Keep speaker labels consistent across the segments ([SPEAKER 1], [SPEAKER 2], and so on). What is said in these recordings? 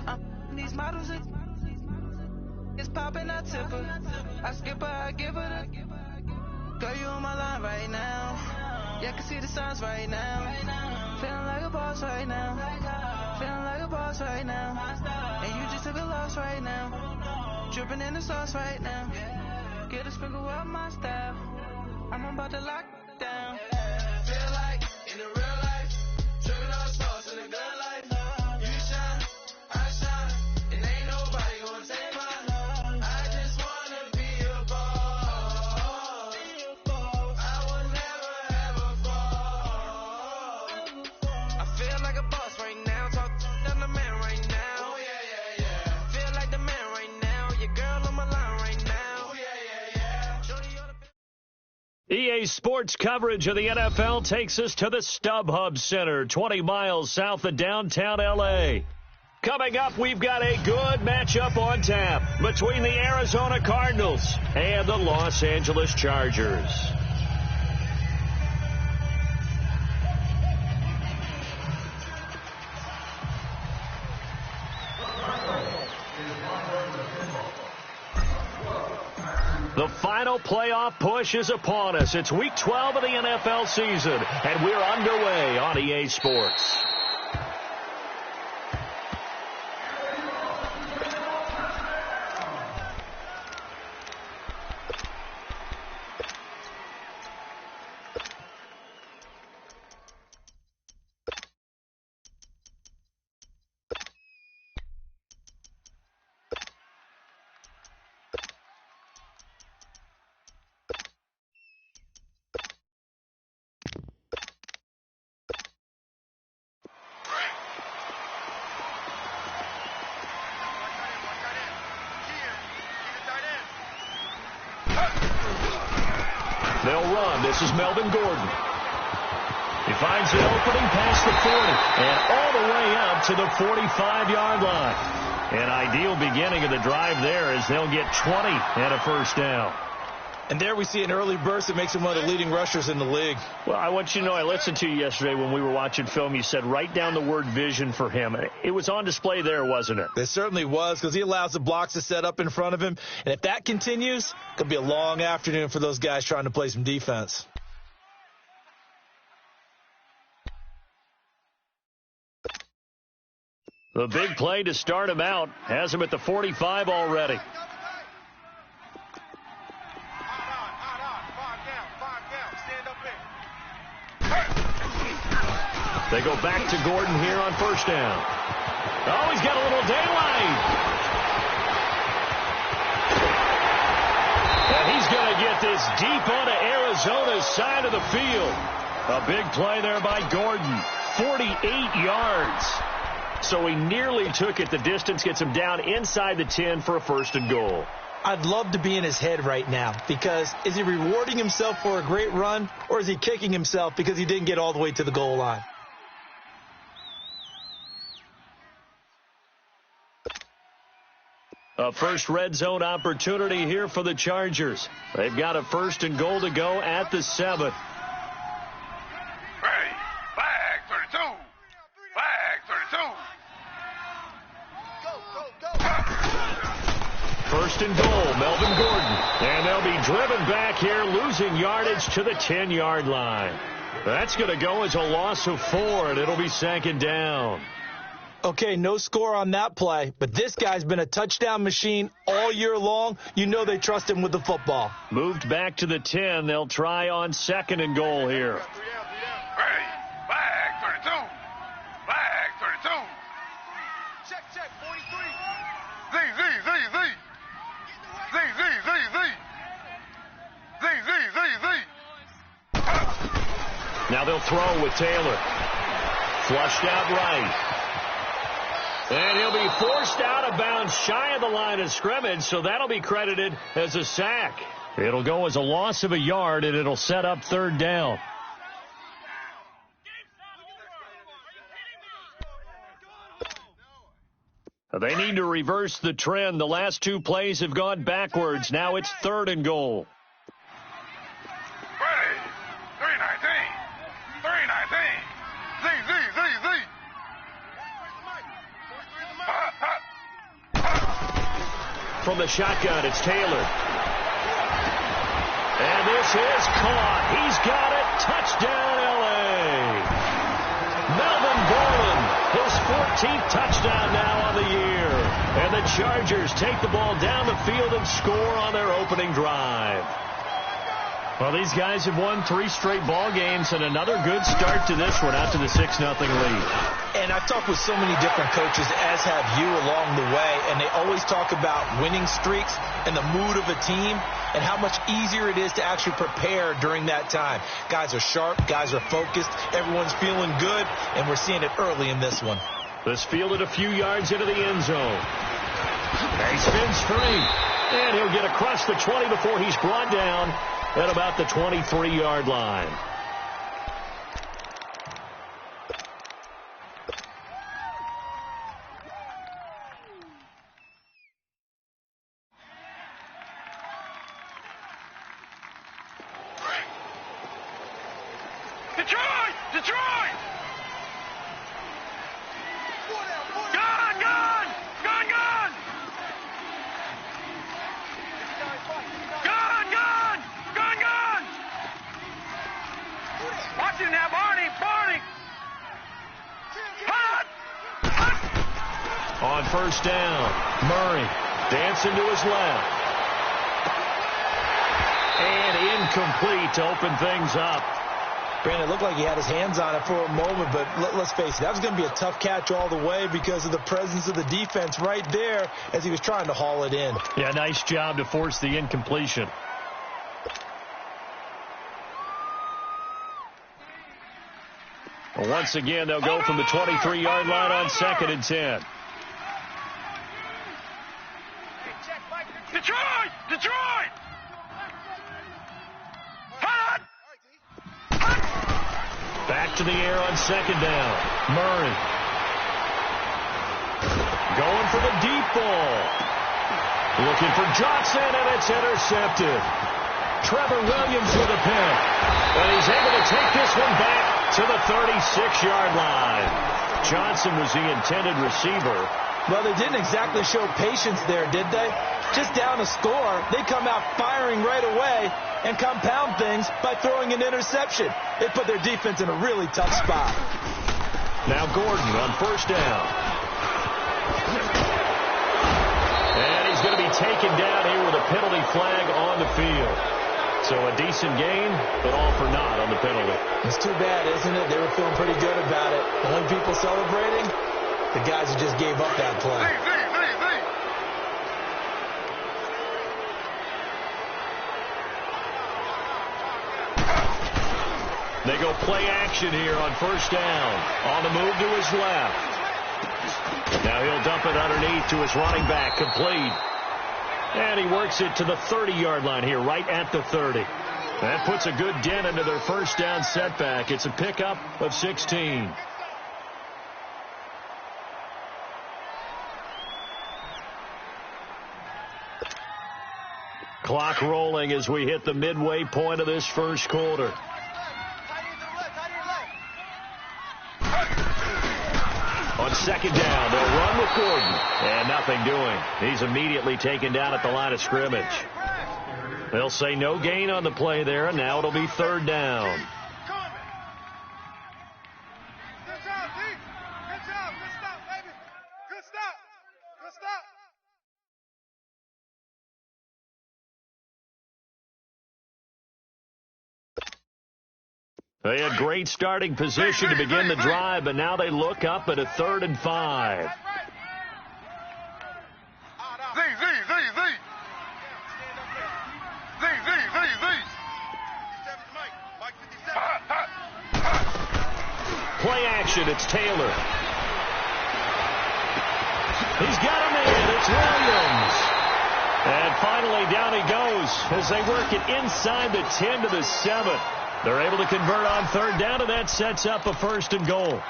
[SPEAKER 1] I'm these models. It's popping, I tip her. I skip her, I give her the. Girl, you on my line right now. Yeah, I can see the signs right now. Feeling like a boss right now. Feeling like a boss right now. And you just took a loss right now. Dripping in the sauce right now. Get a sprinkle up my style. I'm about to lock down. Feel like in the real life, dripping all sauce in the good life. You shine, I shine, and ain't nobody gonna take mine. I just wanna be a boss. I would never ever fall. I feel like a boss right now. Talk to the man right now. Oh yeah, yeah, yeah. Feel like the man right now. Your girl on my line right now. Oh yeah, yeah, yeah.
[SPEAKER 2] EA Sports coverage of the NFL takes us to the StubHub Center, 20 miles south of downtown L.A. Coming up, we've got a good matchup on tap between the Arizona Cardinals and the Los Angeles Chargers. The final playoff push is upon us. It's Week 12 of the NFL season, and we're underway on EA Sports. They'll run. This is Melvin Gordon. He finds the opening past the 40 and all the way up to the 45-yard line. An ideal beginning of the drive there as they'll get 20 and a first down.
[SPEAKER 3] And there we see an early burst that makes him one of the leading rushers in the league.
[SPEAKER 2] Well, I want you to know, I listened to you yesterday when we were watching film. You said write down the word vision for him. It was on display there, wasn't it?
[SPEAKER 3] It certainly was, because he allows the blocks to set up in front of him. And if that continues, it could be a long afternoon for those guys trying to play some defense.
[SPEAKER 2] The big play to start him out has him at the 45 already. They go back to Gordon here on first down. Oh, he's got a little daylight. And he's going to get this deep onto Arizona's side of the field. A big play there by Gordon. 48 yards. So he nearly took it the distance, gets him down inside the 10 for a first and goal.
[SPEAKER 3] I'd love to be in his head right now, because is he rewarding himself for a great run, or is he kicking himself because he didn't get all the way to the goal line?
[SPEAKER 2] A first red zone opportunity here for the Chargers. They've got a first and goal to go at the 7.
[SPEAKER 4] Hey, flag 32. Flag 32.
[SPEAKER 2] First and goal, Melvin Gordon. And they'll be driven back here, losing yardage to the 10-yard line. That's going to go as a loss of 4, and it'll be second down.
[SPEAKER 3] Okay, no score on that play, but this guy's been a touchdown machine all year long. You know they trust him with the football.
[SPEAKER 2] Moved back to the 10. They'll try on second and goal here.
[SPEAKER 4] Hey, flag 32. Flag 32. Check, 43. Z.
[SPEAKER 2] Now they'll throw with Taylor. Flushed out right. And he'll be forced out of bounds shy of the line of scrimmage, so that'll be credited as a sack. It'll go as a loss of a yard, and it'll set up third down. They need to reverse the trend. The last two plays have gone backwards. Now it's third and goal.
[SPEAKER 4] Ready. 319. 319. Z.
[SPEAKER 2] from the shotgun. It's Taylor. And this is caught. He's got it. Touchdown, L.A. Melvin Gordon, his 14th touchdown now on the year. And the Chargers take the ball down the field and score on their opening drive. Well, these guys have won 3 straight ball games and another good start to this one out to the 6-0 lead.
[SPEAKER 3] And I've talked with so many different coaches, as have you, along the way, and they always talk about winning streaks and the mood of a team and how much easier it is to actually prepare during that time. Guys are sharp, guys are focused, everyone's feeling good, and we're seeing it early in this one.
[SPEAKER 2] This fielded a few yards into the end zone. He spins free, and he'll get across the 20 before he's brought down at about the 23-yard line.
[SPEAKER 4] Detroit! Detroit! Gun! Gun! Gun! Gun! Gun! Gun! Gun! Gun! Watch it now, Barney! Barney! Hot! Hot!
[SPEAKER 2] On first down, Murray dancing to his left. And incomplete to open things up.
[SPEAKER 3] Brandon, it looked like he had his hands on it for a moment, but let's face it, that was going to be a tough catch all the way because of the presence of the defense right there as he was trying to haul it in.
[SPEAKER 2] Yeah, nice job to force the incompletion. Well, once again, they'll go from the 23-yard line on 2nd and 10.
[SPEAKER 4] Detroit! Detroit! Hot!
[SPEAKER 2] Back to the air on 2nd down. Murray. Going for the deep ball. Looking for Johnson, and it's intercepted. Trevor Williams with a pick. And he's able to take this one back to the 36-yard line. Johnson was the intended receiver.
[SPEAKER 3] Well, they didn't exactly show patience there, did they? Just down a score, they come out firing right away and compound things by throwing an interception. They put their defense in a really tough spot.
[SPEAKER 2] Now Gordon on first down. And he's going to be taken down here with a penalty flag on the field. So a decent game, but all for naught on the penalty.
[SPEAKER 3] It's too bad, isn't it? They were feeling pretty good about it. The only people celebrating, the guys who just gave up that play.
[SPEAKER 2] They go play action here on first down. On the move to his left. Now he'll dump it underneath to his running back. Complete. And he works it to the 30-yard line here, right at the 30. That puts a good dent into their first down setback. It's a pickup of 16. Clock rolling as we hit the midway point of this first quarter. On second down, they'll run with Gordon. And nothing doing. He's immediately taken down at the line of scrimmage. They'll say no gain on the play there, and now it'll be third down.
[SPEAKER 4] Good job, D. Good job. Good stop, baby. Good stop. Good stop.
[SPEAKER 2] They had great starting position to begin the drive, but now they look up at a 3rd and 5. Play action, it's Taylor. He's got him in, it's Williams. And finally down he goes as they work it inside the 10 to the 7. They're able to convert on third down, and that sets up a 1st and goal.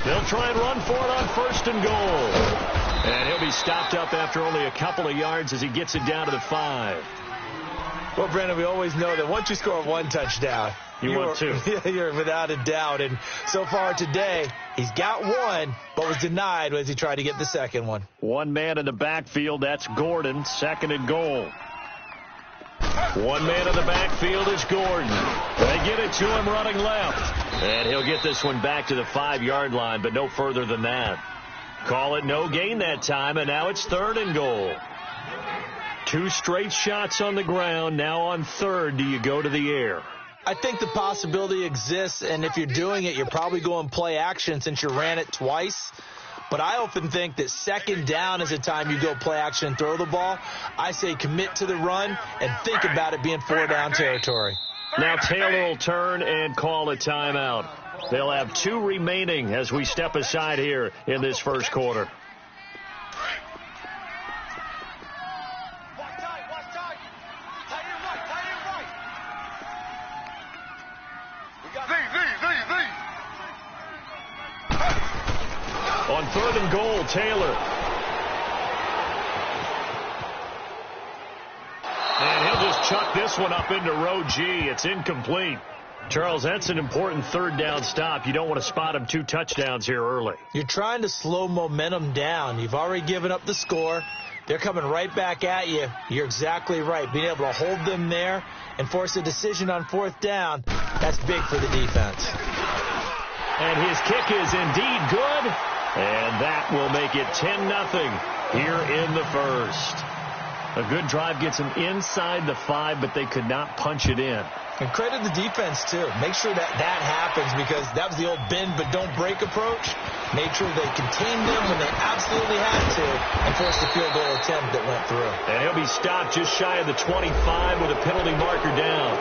[SPEAKER 2] They'll try and run for it on 1st and goal. And he'll be stopped up after only a couple of yards as he gets it down to the 5.
[SPEAKER 3] Well, Brandon, we always know that once you score one touchdown,
[SPEAKER 2] want two.
[SPEAKER 3] You're without a doubt. And so far today, he's got one, but was denied as he tried to get the second one.
[SPEAKER 2] One man in the backfield. That's Gordon. 2nd and goal. One man in the backfield is Gordon. They get it to him running left. And he'll get this one back to the 5-yard line, but no further than that. Call it no gain that time, and now it's 3rd and goal. 2 straight shots on the ground. Now on 3rd, do you go to the air?
[SPEAKER 3] I think the possibility exists, and if you're doing it, you're probably going play action since you ran it twice. But I often think that 2nd down is a time you go play action and throw the ball. I say commit to the run and think about it being 4-down territory.
[SPEAKER 2] Now Taylor will turn and call a timeout. They'll have 2 remaining as we step aside here in this first quarter. On 3rd and goal, Taylor. And he'll just chuck this one up into row G. It's incomplete. Charles, that's an important 3rd down stop. You don't want to spot him 2 touchdowns here early.
[SPEAKER 3] You're trying to slow momentum down. You've already given up the score. They're coming right back at you. You're exactly right. Being able to hold them there and force a decision on 4th down, that's big for the defense.
[SPEAKER 2] And his kick is indeed good. And that will make it 10-0 here in the first. A good drive gets them inside the 5, but they could not punch it in.
[SPEAKER 3] And credit the defense, too. Make sure that happens because that was the old bend but don't break approach. Made sure they contained them when they absolutely had to and forced the field goal attempt that went through.
[SPEAKER 2] And he'll be stopped just shy of the 25 with a penalty marker down.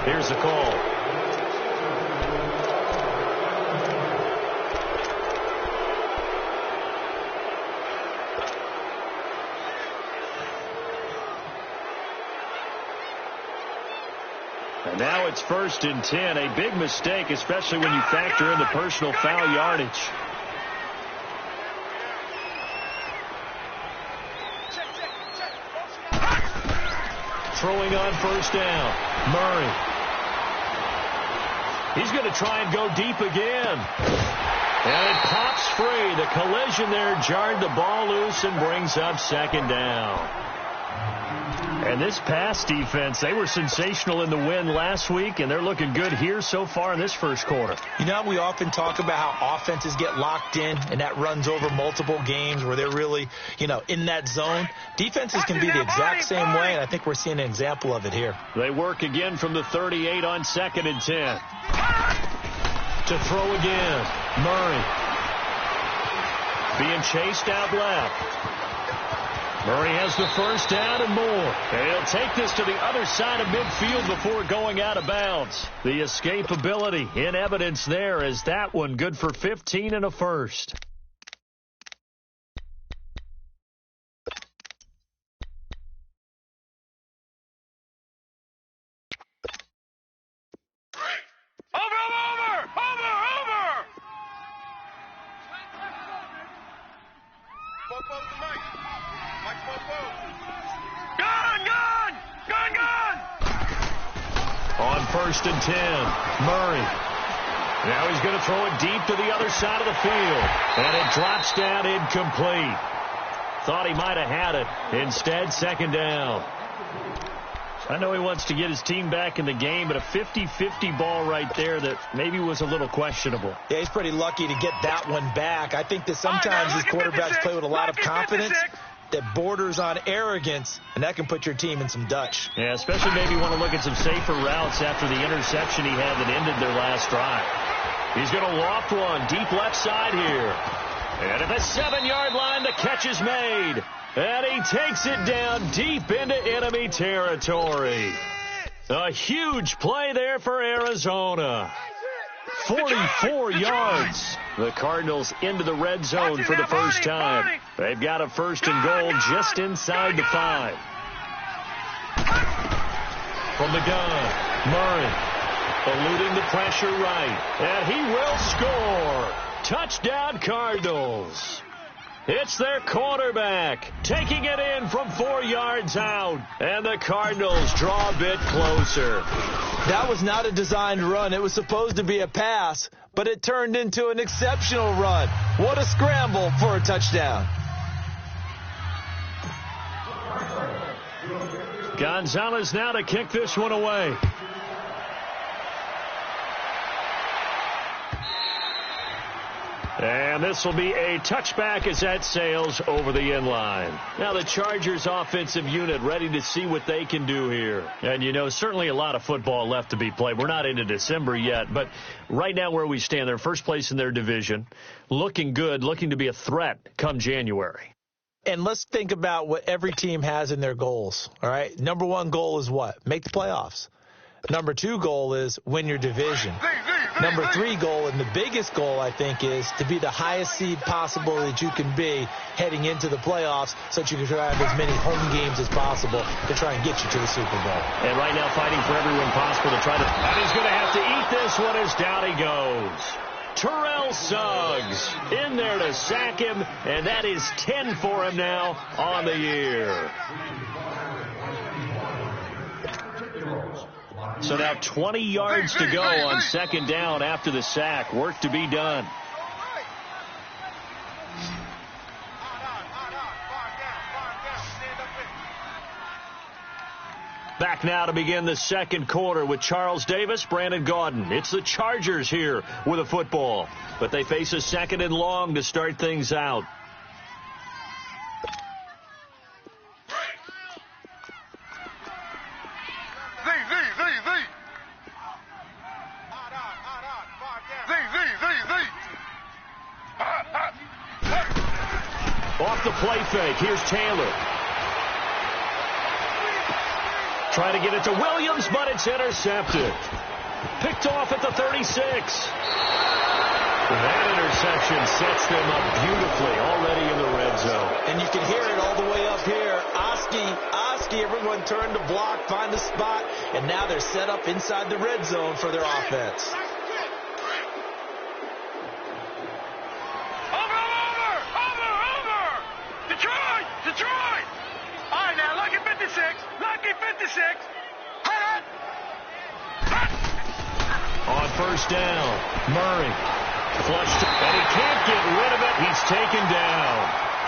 [SPEAKER 2] Here's the call. And now it's 1st and 10. A big mistake, especially when you factor in the personal foul yardage. Throwing on 1st down. Murray. He's going to try and go deep again. And it pops free. The collision there jarred the ball loose and brings up 2nd down. And this pass defense, they were sensational in the win last week, and they're looking good here so far in this first quarter.
[SPEAKER 3] You know, we often talk about how offenses get locked in, and that runs over multiple games where they're really, in that zone. Defenses can be the exact same way, and I think we're seeing an example of it here.
[SPEAKER 2] They work again from the 38 on 2nd and 10. To throw again. Murray. Being chased out left. Murray has the 1st down and more. And he'll take this to the other side of midfield before going out of bounds. The escapability in evidence there as that one good for 15 and a first. On 1st and 10, Murray. Now he's going to throw it deep to the other side of the field. And it drops down incomplete. Thought he might have had it. Instead, 2nd down. I know he wants to get his team back in the game, but a 50-50 ball right there that maybe was a little questionable.
[SPEAKER 3] Yeah, he's pretty lucky to get that one back. I think that sometimes these quarterbacks play with a lot of confidence that borders on arrogance, and that can put your team in some Dutch.
[SPEAKER 2] Yeah, especially maybe want to look at some safer routes after the interception he had that ended their last drive. He's going to loft one deep left side here. And at the 7-yard line, the catch is made. And he takes it down deep into enemy territory. A huge play there for Arizona. 44 yards. The Cardinals into the red zone for the first time. They've got a 1st and goal just inside the 5. From the gun, Murray eluding the pressure right. And he will score. Touchdown, Cardinals. It's their quarterback taking it in from 4 yards out. And the Cardinals draw a bit closer.
[SPEAKER 3] That was not a designed run. It was supposed to be a pass, but it turned into an exceptional run. What a scramble for a touchdown.
[SPEAKER 2] Gonzalez now to kick this one away. And this will be a touchback as that sails over the end line. Now the Chargers offensive unit ready to see what they can do here. And, you know, certainly a lot of football left to be played. We're not into December yet, but right now where we stand, they're first place in their division, looking good, looking to be a threat come January.
[SPEAKER 3] And let's think about what every team has in their goals, all right? Number one goal is what? Make the playoffs. Number two goal is win your division. Number three goal, and the biggest goal, I think, is to be the highest seed possible that you can be heading into the playoffs so that you can try to have as many home games as possible to try and get you to the Super Bowl.
[SPEAKER 2] And right now fighting for everyone possible to try to... And he's going to have to eat this one as down he goes. Terrell Suggs in there to sack him, and that is 10 for him now on the year. So now 20 yards to go on second down after the sack. Work to be done. Back now to begin the second quarter with Charles Davis, Brandon Gaudin. It's the Chargers here with a football, but they face a second and long to start things out. Off the play fake, here's Taylor. Trying to get it to Williams, but it's intercepted. Picked off at the 36. That interception sets them up beautifully already in the red zone.
[SPEAKER 3] And you can hear it all the way up here. Oski, everyone turned to block, find the spot, and now they're set up inside the red zone for their offense.
[SPEAKER 4] Detroit! All right, now, lucky 56.
[SPEAKER 2] On first down, Murray flushed, and he can't get rid of it. He's taken down.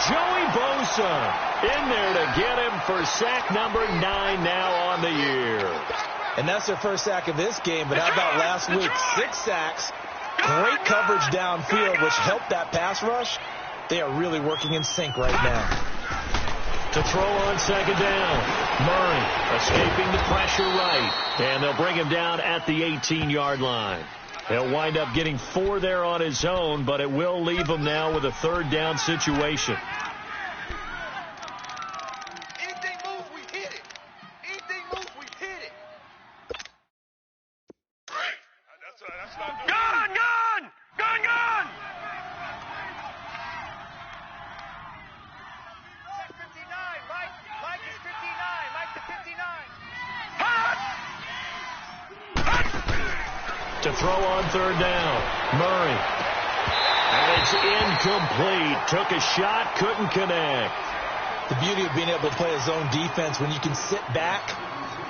[SPEAKER 2] Joey Bosa in there to get him for sack number 9 now on the year.
[SPEAKER 3] And that's their first sack of this game, but how about last week? 6 sacks, great coverage downfield, which helped that pass rush. They are really working in sync right now.
[SPEAKER 2] To throw on second down, Murray escaping the pressure right, and they'll bring him down at the 18-yard line. He'll wind up getting 4 there on his own, but it will leave him now with a third down situation.
[SPEAKER 4] Anything moves, we hit it. Anything moves, we hit it. That's not good. Gun! Mike is 59. Mike to 59.
[SPEAKER 2] To throw on third down, Murray. And it's incomplete. Took a shot, couldn't connect.
[SPEAKER 3] The beauty of being able to play a zone defense when you can sit back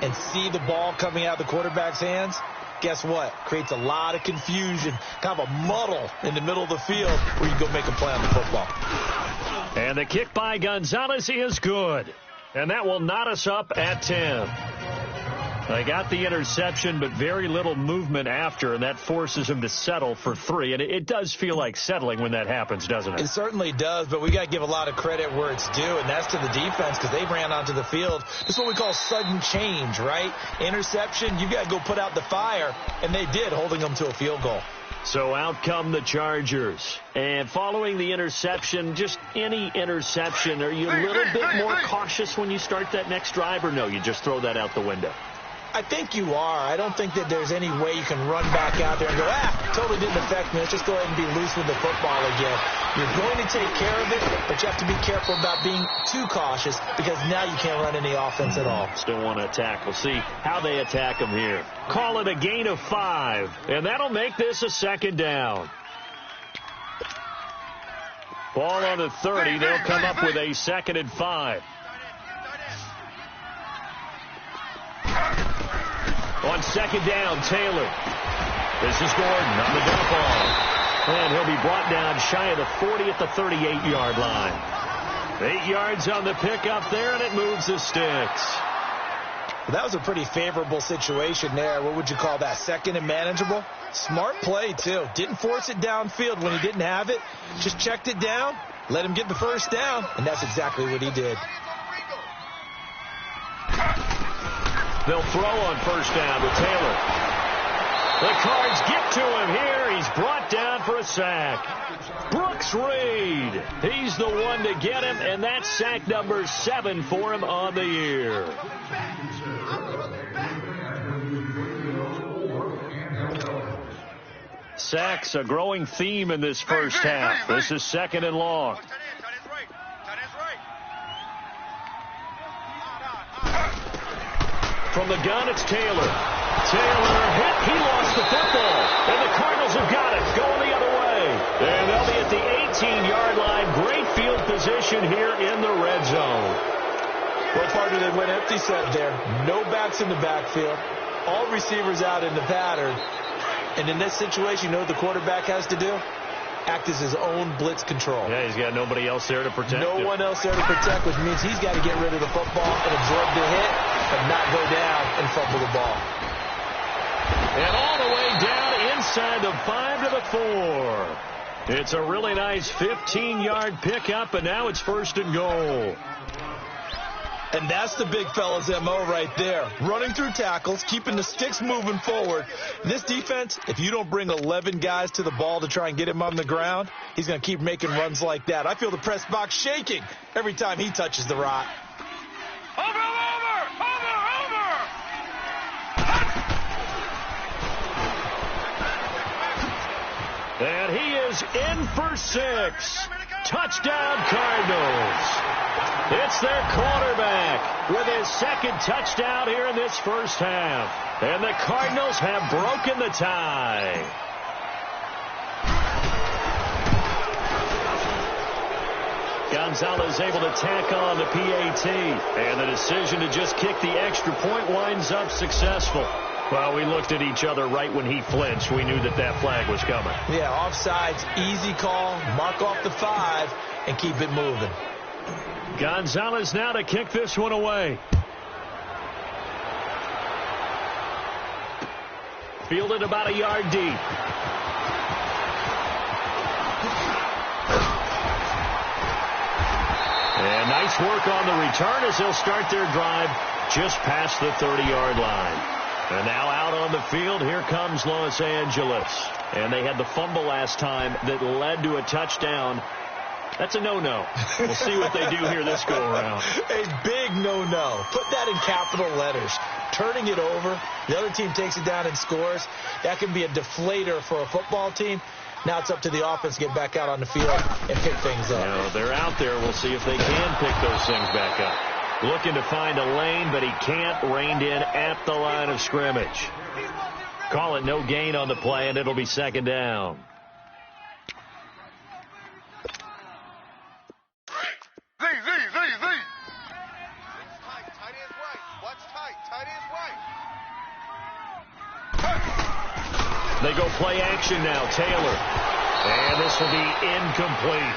[SPEAKER 3] and see the ball coming out of the quarterback's hands, guess what? Creates a lot of confusion, kind of a muddle in the middle of the field where you go make a play on the football.
[SPEAKER 2] And the kick by Gonzalez is good. And that will knot us up at 10. They got the interception, but very little movement after, and that forces him to settle for 3. And it does feel like settling when that happens, doesn't it?
[SPEAKER 3] It certainly does, but we got to give a lot of credit where it's due, and that's to the defense because they ran onto the field. This is what we call sudden change, right? Interception, you got to go put out the fire, and they did, holding them to a field goal.
[SPEAKER 2] So out come the Chargers. And following the interception, just any interception, are you a little bit more cautious when you start that next drive, or no, you just throw that out the window?
[SPEAKER 3] I think you are. I don't think that there's any way you can run back out there and go, totally didn't affect me. Let's just go ahead and be loose with the football again. You're going to take care of it, but you have to be careful about being too cautious because now you can't run any offense at all.
[SPEAKER 2] Still want to attack. We'll see how they attack them here. Call it a gain of 5, and that'll make this a second down. Ball on the 30. They'll come up with a 2nd and 5. On 2nd down, Taylor. This is Gordon on the dump off. And he'll be brought down shy of the 40 at the 38-yard line. 8 yards on the pickup there, and it moves the sticks.
[SPEAKER 3] That was a pretty favorable situation there. What would you call that? 2nd and manageable? Smart play, too. Didn't force it downfield when he didn't have it. Just checked it down, let him get the first down, and that's exactly what he did.
[SPEAKER 2] They'll throw on 1st down to Taylor. The Cards get to him here. He's brought down for a sack. Brooks Reed. He's the one to get him, and that's sack number 7 for him on the year. Sacks, a growing theme in this first half. This is 2nd and long. From the gun, it's Taylor. Taylor hit. He lost the football. And the Cardinals have got it. Going the other way. And they'll be at the 18-yard line. Great field position here in the red zone.
[SPEAKER 3] Well, partner, they went empty set there. No backs in the backfield. All receivers out in the pattern. And in this situation, you know what the quarterback has to do? Act as his own blitz control.
[SPEAKER 2] Yeah, he's got nobody else there to protect him.
[SPEAKER 3] No one else there to protect, which means he's got to get rid of the football and absorb the hit, but not go down and fumble the ball.
[SPEAKER 2] And all the way down inside the 5 to the 4. It's a really nice 15-yard pickup, and now it's 1st and goal.
[SPEAKER 3] And that's the big fella's MO right there. Running through tackles, keeping the sticks moving forward. This defense, if you don't bring 11 guys to the ball to try and get him on the ground, he's going to keep making runs like that. I feel the press box shaking every time he touches the rock.
[SPEAKER 4] Over!
[SPEAKER 2] And he is in for 6. Touchdown, Cardinals. It's their quarterback with his 2nd touchdown here in this first half. And the Cardinals have broken the tie. Gonzalez able to tack on the PAT. And the decision to just kick the extra point winds up successful. Well, we looked at each other right when he flinched. We knew that that flag was coming.
[SPEAKER 3] Yeah, offsides, easy call, mark off the 5, and keep it moving.
[SPEAKER 2] Gonzalez now to kick this one away. Fielded about a yard deep. And nice work on the return as they'll start their drive just past the 30-yard line. And now out on the field, here comes Los Angeles. And they had the fumble last time that led to a touchdown. That's a no-no. We'll see what they do here this go-around.
[SPEAKER 3] A big no-no. Put that in capital letters. Turning it over, the other team takes it down and scores. That can be a deflator for a football team. Now it's up to the offense to get back out on the field and pick things up.
[SPEAKER 2] You know, they're out there. We'll see if they can pick those things back up. Looking to find a lane, but he can't. Reined in at the line of scrimmage. Call it no gain on the play, and it'll be 2nd down.
[SPEAKER 4] Z. Tight end's right. Watch tight. Tight end's right.
[SPEAKER 2] They go play action now. Taylor. And this will be incomplete.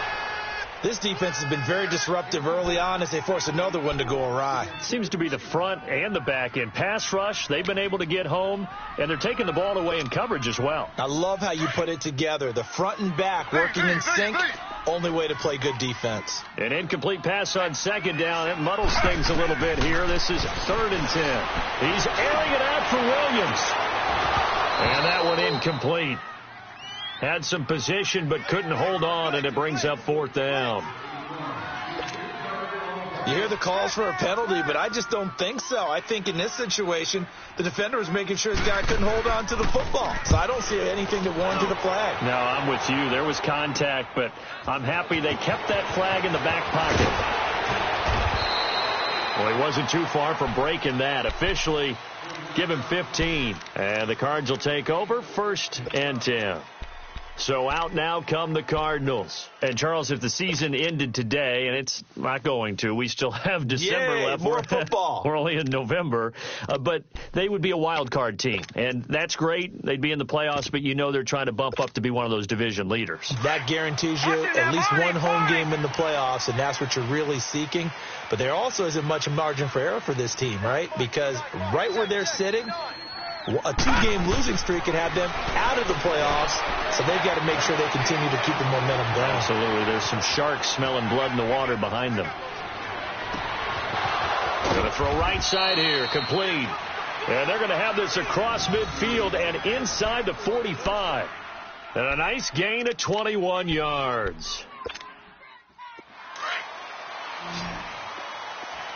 [SPEAKER 3] This defense has been very disruptive early on as they force another one to go awry.
[SPEAKER 2] Seems to be the front and the back end. Pass rush, they've been able to get home, and they're taking the ball away in coverage as well.
[SPEAKER 3] I love how you put it together. The front and back working in sync. Only way to play good defense.
[SPEAKER 2] An incomplete pass on 2nd down. It muddles things a little bit here. This is 3rd and 10. He's airing it out for Williams. And that one incomplete. Had some position but couldn't hold on, and it brings up 4th down.
[SPEAKER 3] You hear the calls for a penalty, but I just don't think so. I think in this situation, the defender was making sure his guy couldn't hold on to the football. So I don't see anything that warranted a flag.
[SPEAKER 2] No, I'm with you. There was contact, but I'm happy they kept that flag in the back pocket. Well, he wasn't too far from breaking that. Officially, give him 15. And the Cards will take over 1st and 10. So out now come the Cardinals. And, Charles, if the season ended today, and it's not going to, we still have December left.
[SPEAKER 3] More football.
[SPEAKER 2] We're only in November. But they would be a wild card team. And that's great. They'd be in the playoffs, but you know they're trying to bump up to be one of those division leaders.
[SPEAKER 3] That guarantees you at least one home game in the playoffs, and that's what you're really seeking. But there also isn't much margin for error for this team, right? Because right where they're sitting, a 2-game losing streak could have them out of the playoffs, so they've got to make sure they continue to keep the momentum going.
[SPEAKER 2] Absolutely. There's some sharks smelling blood in the water behind them. Going to throw right side here, complete. And they're going to have this across midfield and inside the 45. And a nice gain of 21 yards.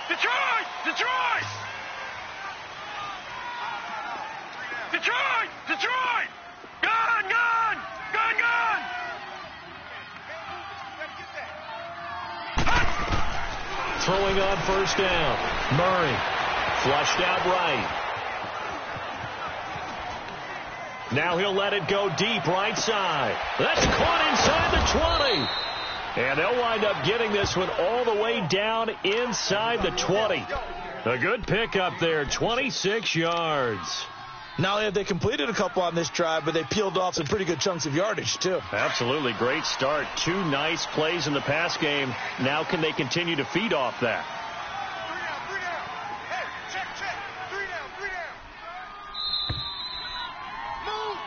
[SPEAKER 4] Detroit! Detroit! Detroit! Detroit! Gun! Gun! Gun! Gun!
[SPEAKER 2] Throwing on first down. Murray flushed out right. Now he'll let it go deep right side. That's caught inside the 20. And they'll wind up getting this one all the way down inside the 20. A good pickup there, 26 yards.
[SPEAKER 3] Not only have they completed a couple on this drive, but they peeled off some pretty good chunks of yardage, too.
[SPEAKER 2] Absolutely. Great start. 2 nice plays in the pass game. Now can they continue to feed off that?
[SPEAKER 4] 3 down. Hey, check. 3 down. Move.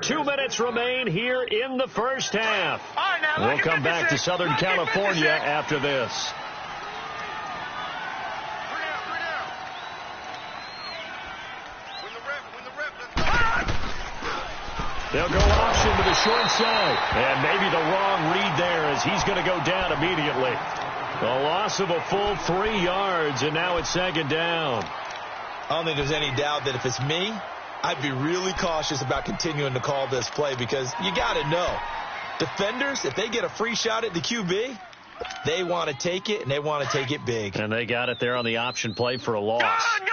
[SPEAKER 2] 2 minutes remain here in the first half.
[SPEAKER 4] All right, now,
[SPEAKER 2] We'll come back to Southern California after this.
[SPEAKER 4] 3 down. Win the rep, let's go.
[SPEAKER 2] They'll go option to the short side. And maybe the wrong read there as he's going to go down immediately. A loss of a full 3 yards, and now it's second down.
[SPEAKER 3] I don't think there's any doubt that if it's me, I'd be really cautious about continuing to call this play because you got to know, defenders, if they get a free shot at the QB, they want to take it, and they want to take it big.
[SPEAKER 2] And they got it there on the option play for a loss.
[SPEAKER 4] Gun!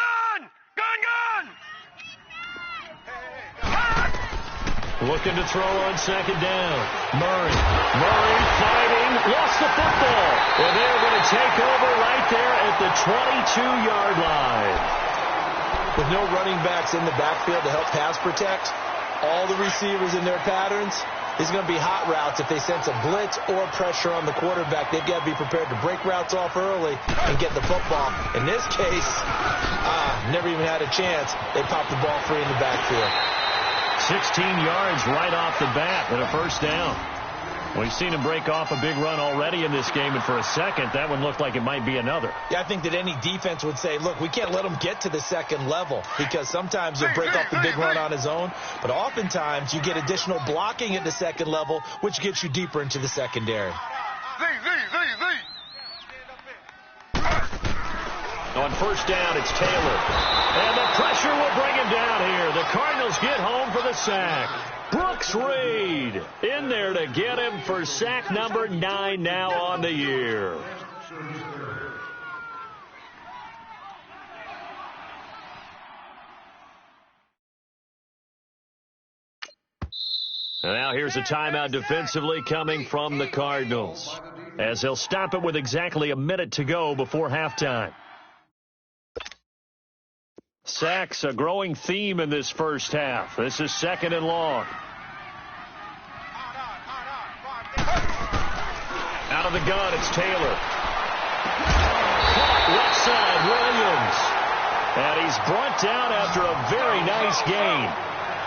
[SPEAKER 2] Looking to throw on second down. Murray fighting, lost the football. And they're going to take over right there at the 22-yard line.
[SPEAKER 3] With no running backs in the backfield to help pass protect, all the receivers in their patterns, there's going to be hot routes if they sense a blitz or pressure on the quarterback. They've got to be prepared to break routes off early and get the football. In this case, never even had a chance. They popped the ball free in the backfield.
[SPEAKER 2] 16 yards right off the bat and a first down. We've seen him break off a big run already in this game, and for a second, that one looked like it might be another.
[SPEAKER 3] Yeah, I think that any defense would say, look, we can't let him get to the second level because sometimes he'll break off the big run on his own, but oftentimes you get additional blocking at the second level, which gets you deeper into the secondary.
[SPEAKER 2] On first down, it's Taylor. And the pressure will bring him down here. The Cardinals get home for the sack. Brooks Reed in there to get him for sack number 9 now on the year. And now here's a timeout defensively coming from the Cardinals, as they'll stop it with exactly a minute to go before halftime. Sacks, a growing theme in this first half. This is second and long. Out of the gun, it's Taylor. Caught left side, Williams. And he's brought down after a very nice gain.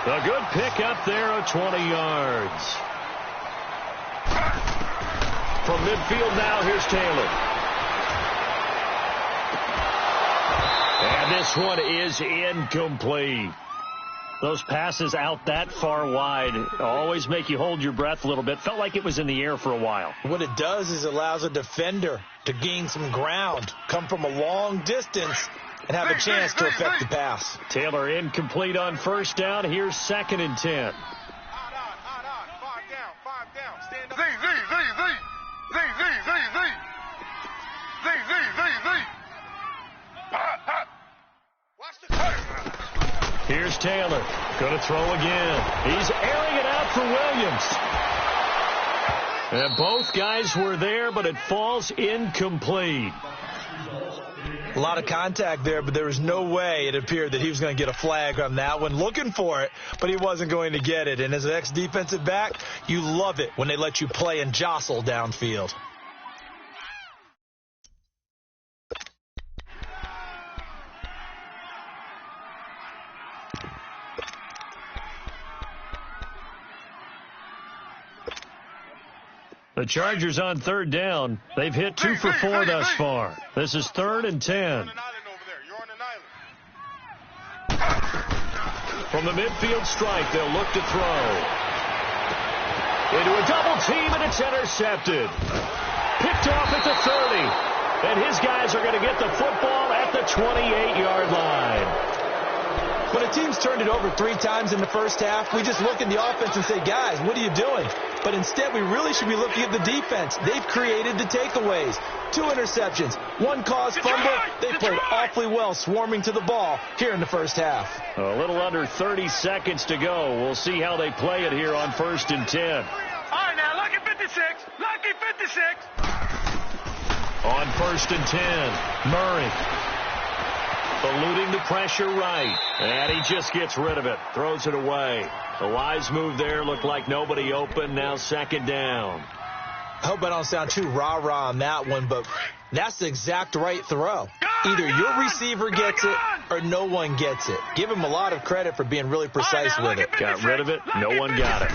[SPEAKER 2] A good pickup there of 20 yards. From midfield now, here's Taylor. And this one is incomplete. Those passes out that far wide always make you hold your breath a little bit. Felt like it was in the air for a while.
[SPEAKER 3] What it does is it allows a defender to gain some ground, come from a long distance, and have a chance to affect the pass.
[SPEAKER 2] Taylor incomplete on first down. Here's second and 10.
[SPEAKER 4] 5 down. Stand up.
[SPEAKER 2] Here's Taylor. Going to throw again. He's airing it out for Williams. And both guys were there, but it falls incomplete.
[SPEAKER 3] A lot of contact there, but there was no way it appeared that he was going to get a flag on that one. Looking for it, but he wasn't going to get it. And as an ex-defensive back, you love it when they let you play and jostle downfield.
[SPEAKER 2] The Chargers on third down. They've hit 2 for 4 thus far. This is 3rd and 10. From the midfield strike, they'll look to throw. Into a double team, and it's intercepted. Picked off at the 30. And his guys are going to get the football at the 28-yard line.
[SPEAKER 3] When a team's turned it over 3 times in the first half, we just look at the offense and say, guys, what are you doing? But instead, we really should be looking at the defense. They've created the takeaways. 2 interceptions, 1 caused fumble. They played awfully well swarming to the ball here in the first half.
[SPEAKER 2] A little under 30 seconds to go. We'll see how they play it here on 1st and 10.
[SPEAKER 4] All right, now, lucky 56. Lucky 56.
[SPEAKER 2] On 1st and 10, Murray. Eluding the pressure right. And he just gets rid of it. Throws it away. The wise move there. Looked like nobody open. Now 2nd down.
[SPEAKER 3] I hope I don't sound too rah-rah on that one, but that's the exact right throw. Either your receiver gets it or no one gets it. Give him a lot of credit for being really precise with it.
[SPEAKER 2] Got rid of it. No one got it.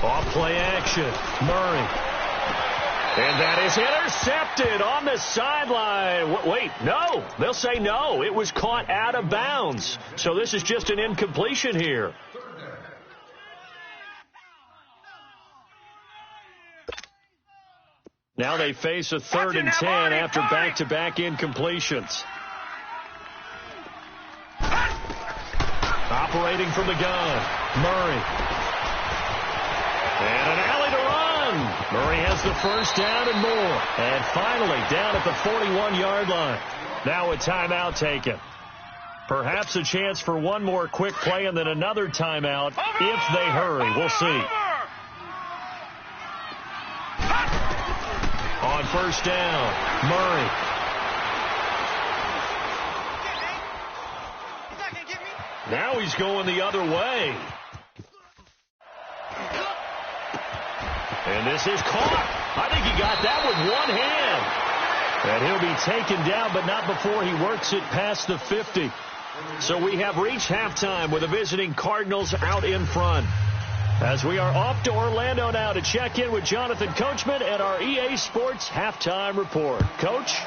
[SPEAKER 2] Off play action. Murray. And that is intercepted on the sideline. Wait, no. They'll say no. It was caught out of bounds. So this is just an incompletion here. Now they face a 3rd and 10 after back-to-back incompletions. Operating from the gun, Murray. And an alley to run. Murray has the first down and more. And finally down at the 41-yard line. Now a timeout taken. Perhaps a chance for one more quick play and then another timeout if they hurry. We'll see. On 1st down, Murray. Now he's going the other way. And this is caught. I think he got that with one hand. And he'll be taken down, but not before he works it past the 50. So we have reached halftime with the visiting Cardinals out in front. As we are off to Orlando now to check in with Jonathan Coachman at our EA Sports Halftime Report. Coach?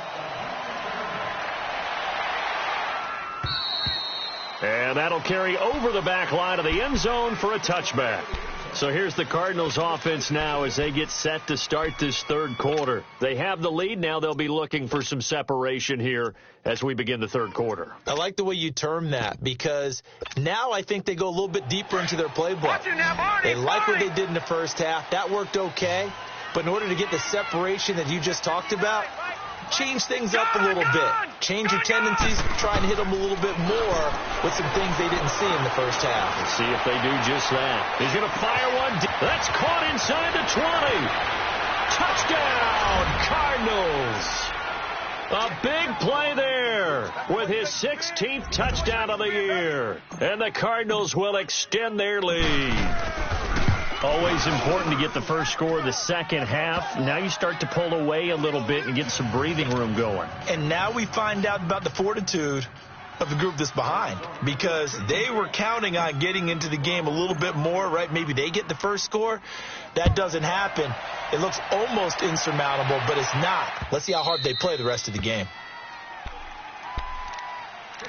[SPEAKER 2] And that'll carry over the back line of the end zone for a touchback. So here's the Cardinals offense now as they get set to start this 3rd quarter. They have the lead. Now they'll be looking for some separation here as we begin the 3rd quarter.
[SPEAKER 3] I like the way you term that because now I think they go a little bit deeper into their playbook. They like what they did in the first half. That worked okay. But in order to get the separation that you just talked about, change things up a little bit. Change your tendencies, try and hit them a little bit more with some things they didn't see in the first half.
[SPEAKER 2] Let's see if they do just that. He's going to fire one. That's caught inside the 20. Touchdown, Cardinals. A big play there with his 16th touchdown of the year. And the Cardinals will extend their lead. Always important to get the first score of the second half. Now you start to pull away a little bit and get some breathing room going.
[SPEAKER 3] And now we find out about the fortitude of the group that's behind because they were counting on getting into the game a little bit more, right? Maybe they get the first score. That doesn't happen. It looks almost insurmountable, but it's not. Let's see how hard they play the rest of the game.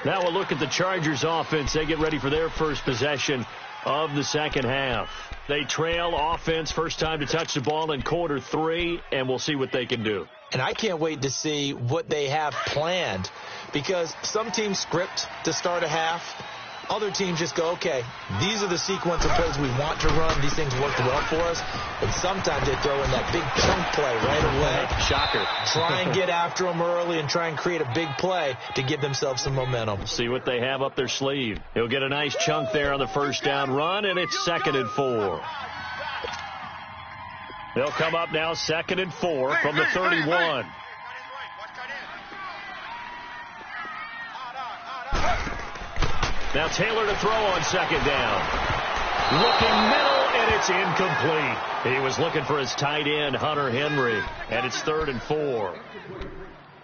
[SPEAKER 2] Now we'll look at the Chargers offense. They get ready for their first possession of the second half. They trail offense, first time to touch the ball in quarter 3, and we'll see what they can do.
[SPEAKER 3] And I can't wait to see what they have planned because some teams script to start a half. Other teams just go, okay, these are the sequence of plays we want to run. These things worked well for us. But sometimes they throw in that big chunk play right away.
[SPEAKER 2] Shocker.
[SPEAKER 3] Try and get after them early and try and create a big play to give themselves some momentum.
[SPEAKER 2] See what they have up their sleeve. He'll get a nice chunk there on the first down run, and it's 2nd and 4. They'll come up now 2nd and 4 from the 31. Now Taylor to throw on 2nd down. Looking middle, and it's incomplete. He was looking for his tight end, Hunter Henry, and it's 3rd and 4.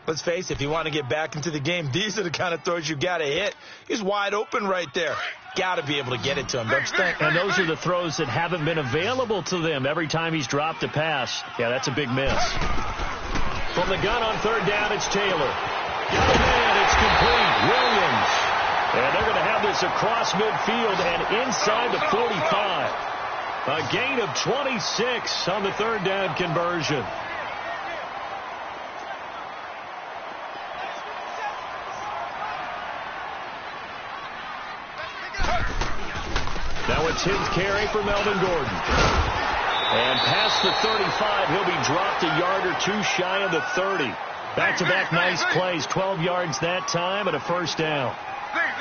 [SPEAKER 3] Let's face it, if you want to get back into the game, these are the kind of throws you got to hit. He's wide open right there. Got to be able to get it to him, don't you think?
[SPEAKER 2] And those are the throws that haven't been available to them every time he's dropped a pass. Yeah, that's a big miss. From the gun on 3rd down, it's Taylor. Got a man, it's complete. Williams. And they're going to have this across midfield and inside the 45. A gain of 26 on the 3rd down conversion. Now it's his carry for Melvin Gordon. And past the 35, he'll be dropped a yard or two shy of the 30. Back-to-back nice plays, 12 yards that time and a first down.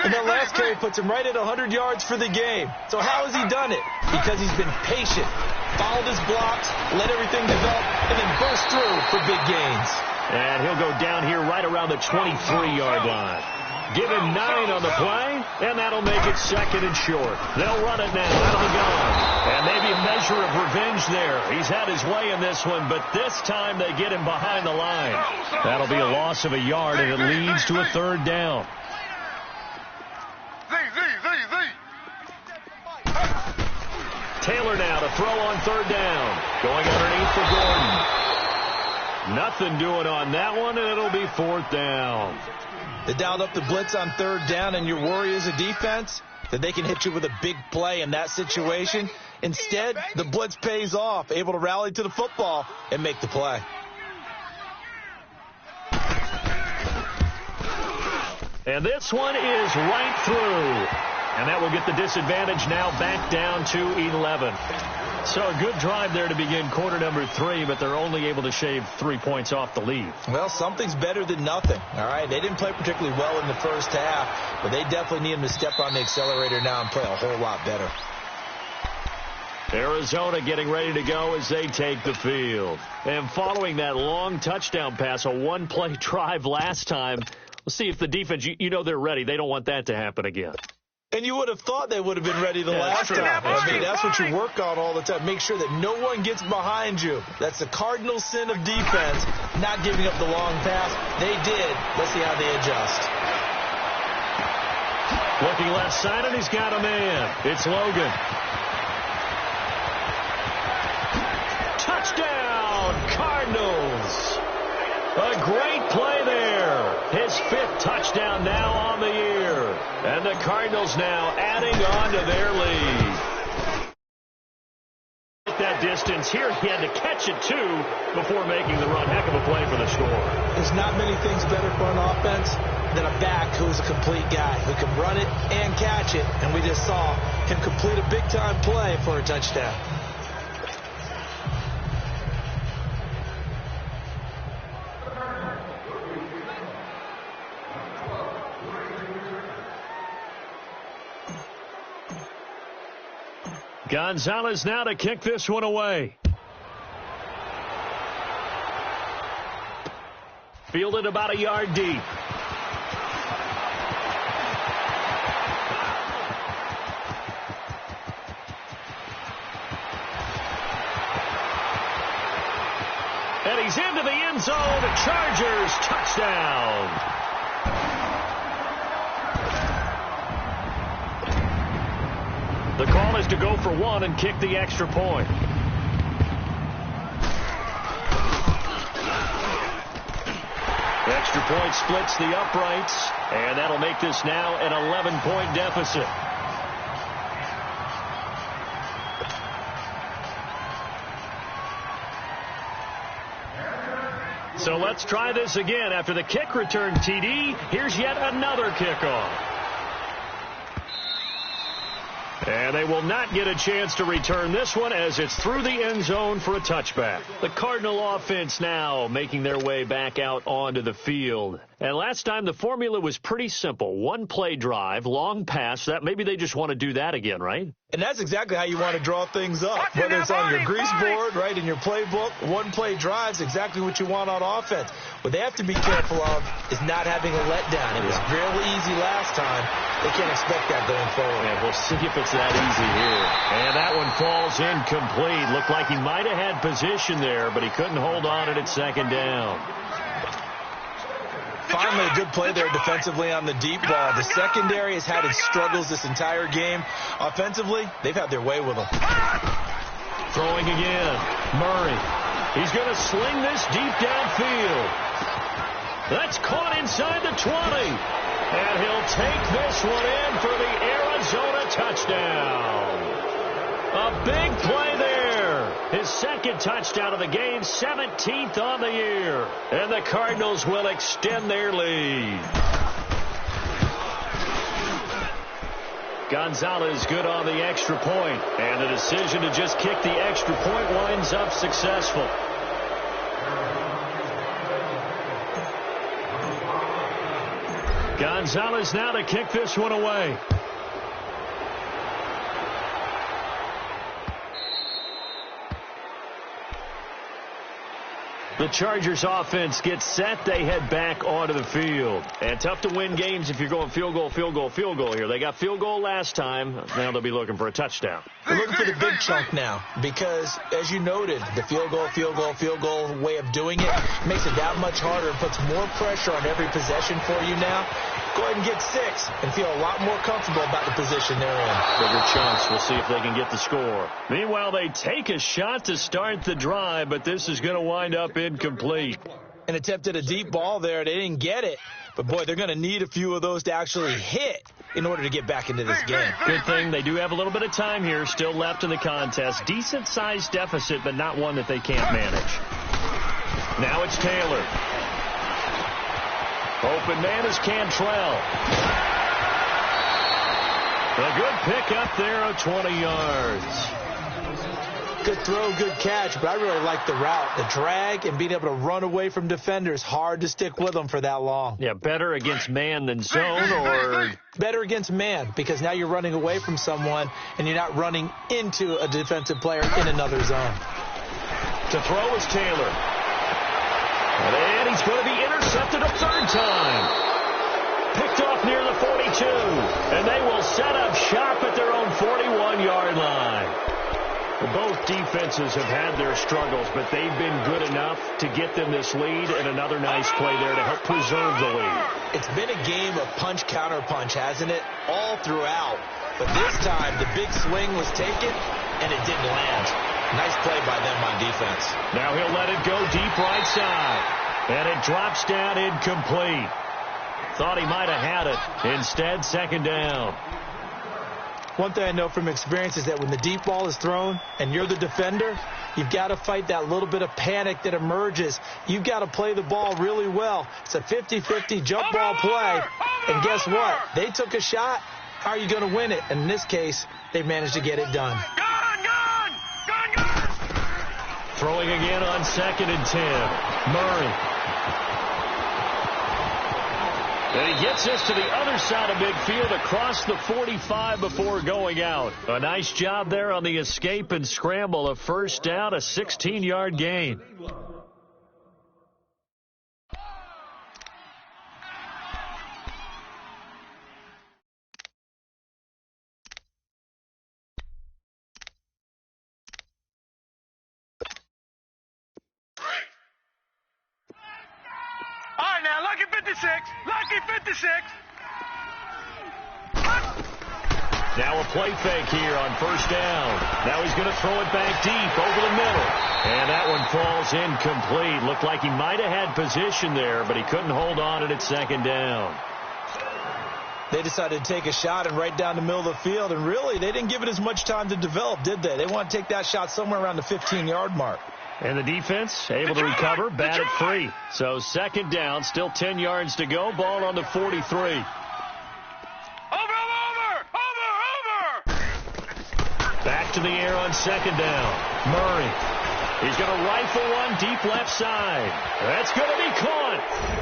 [SPEAKER 3] And that last carry puts him right at 100 yards for the game. So how has he done it? Because he's been patient, followed his blocks, let everything develop, and then burst through for big gains.
[SPEAKER 2] And he'll go down here right around the 23-yard line. Give him 9 on the play, and that'll make it 2nd and short. They'll run it now out of the gun. And maybe a measure of revenge there. He's had his way in this one, but this time they get him behind the line. That'll be a loss of a yard, and it leads to a 3rd down. Taylor now to throw on 3rd down. Going underneath for Gordon. Nothing doing on that one, and it'll be 4th down.
[SPEAKER 3] They dialed up the blitz on 3rd down, and your worry as a defense that they can hit you with a big play in that situation. Instead, the blitz pays off, able to rally to the football and make the play.
[SPEAKER 2] And this one is right through. And that will get the disadvantage now back down to 11. So a good drive there to begin quarter number 3, but they're only able to shave 3 points off the lead.
[SPEAKER 3] Well, something's better than nothing, all right? They didn't play particularly well in the first half, but they definitely need them to step on the accelerator now and play a whole lot better.
[SPEAKER 2] Arizona getting ready to go as they take the field. And following that long touchdown pass, a one-play drive last time, we'll see if the defense, you know they're ready. They don't want that to happen again.
[SPEAKER 3] And you would have thought they would have been ready the last time. I mean, that's what you work on all the time. Make sure that no one gets behind you. That's the cardinal sin of defense, not giving up the long pass. They did. Let's see how they adjust.
[SPEAKER 2] Looking left side, and he's got a man. It's Logan. Touchdown, Cardinals. A great play there. His 5th touchdown now on the year. And the Cardinals now adding on to their lead. That distance here, he had to catch it too before making the run. Heck of a play for the score.
[SPEAKER 3] There's not many things better for an offense than a back who's a complete guy who can run it and catch it. And we just saw him complete a big-time play for a touchdown.
[SPEAKER 2] Gonzalez now to kick this one away. Fielded about a yard deep. And he's into the end zone. The Chargers touchdown. The call is to go for 1 and kick the extra point. The extra point splits the uprights, and that'll make this now an 11-point deficit. So let's try this again. After the kick return TD, here's yet another kickoff. And they will not get a chance to return this one as it's through the end zone for a touchback. The Cardinal offense now making their way back out onto the field. And last time the formula was pretty simple. One play drive, long pass. That maybe they just want to do that again, right?
[SPEAKER 3] And that's exactly how you want to draw things up. Whether it's on your grease board, right, in your playbook, one play drives exactly what you want on offense. What they have to be careful of is not having a letdown. It was fairly easy last time. They can't expect that going forward.
[SPEAKER 2] Yeah, we'll see if it's that easy here. And that one falls incomplete. Looked like he might have had position there, but he couldn't hold on at second down.
[SPEAKER 3] Finally, a good play there defensively on the deep ball. The secondary has had its struggles this entire game. Offensively, they've had their way with them.
[SPEAKER 2] Throwing again. Murray. He's going to sling this deep downfield. That's caught inside the 20. And he'll take this one in for the Arizona touchdown. A big play there. His second touchdown of the game, 17th on the year. And the Cardinals will extend their lead. Gonzalez good on the extra point. And the decision to just kick the extra point winds up successful. Gonzalez now to kick this one away. The Chargers offense gets set. They head back onto the field. And tough to win games if you're going field goal, field goal, field goal here. They got field goal last time. Now they'll be looking for a touchdown.
[SPEAKER 3] They're looking for the big chunk now because, as you noted, the field goal way of doing it makes it that much harder and puts more pressure on every possession for you now. Go ahead and get 6 and feel a lot more comfortable about the position they're in.
[SPEAKER 2] Bigger chance. We'll see if they can get the score. Meanwhile, they take a shot to start the drive, but this is going to wind up incomplete.
[SPEAKER 3] An attempt at a deep ball there. They didn't get it. But, boy, they're going to need a few of those to actually hit in order to get back into this game.
[SPEAKER 2] Good thing they do have a little bit of time here still left in the contest. Decent-sized deficit, but not one that they can't manage. Now it's Taylor. Open man is Cantrell. A good pick up there of 20 yards.
[SPEAKER 3] Good throw, good catch, but I really like the route. The drag and being able to run away from defenders. Hard to stick with them for that long.
[SPEAKER 2] Yeah, better against man than zone, or?
[SPEAKER 3] Better against man, because now you're running away from someone and you're not running into a defensive player in another zone.
[SPEAKER 2] To throw is Taylor. And he's going to be intercepted a third time. Picked off near the 42. And they will set up shop at their own 41-yard line. Well, both defenses have had their struggles, but they've been good enough to get them this lead, and another nice play there to help preserve the lead.
[SPEAKER 3] It's been a game of punch-counter-punch, hasn't it? All throughout. But this time, the big swing was taken, and it didn't land. Nice play by them on defense.
[SPEAKER 2] Now he'll let it go deep right side. And it drops down incomplete. Thought he might have had it. Instead, second down.
[SPEAKER 3] One thing I know from experience is that when the deep ball is thrown and you're the defender, you've got to fight that little bit of panic that emerges. You've got to play the ball really well. It's a 50-50 jump ball play. And guess what? They took a shot. How are you going to win it? And in this case, they managed to get it done.
[SPEAKER 2] Throwing again on 2nd and 10. Murray. And he gets us to the other side of midfield across the 45 before going out. A nice job there on the escape and scramble. A first down, a 16-yard gain.
[SPEAKER 4] Lucky 56. Lucky 56.
[SPEAKER 2] Now a play fake here on first down. Now he's going to throw it back deep over the middle. And that one falls incomplete. Looked like he might have had position there, but he couldn't hold on at second down.
[SPEAKER 3] They decided to take a shot and right down the middle of the field. And really, they didn't give it as much time to develop, did they? They want to take that shot somewhere around the 15-yard mark.
[SPEAKER 2] And the defense able to recover, bat it free. So second down, still 10 yards to go. Ball on the 43.
[SPEAKER 4] Over.
[SPEAKER 2] left in the air on second down. Murray. He's going to rifle one deep left side. That's going to be caught.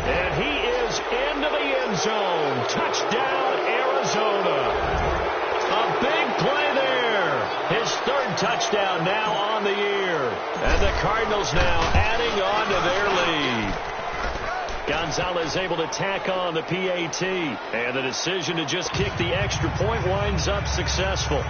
[SPEAKER 2] And he is into the end zone. Touchdown, Arizona. A big play there. His third touchdown now on the year. And the Cardinals now adding on to their lead. Gonzalez able to tack on the PAT. And the decision to just kick the extra point winds up successful.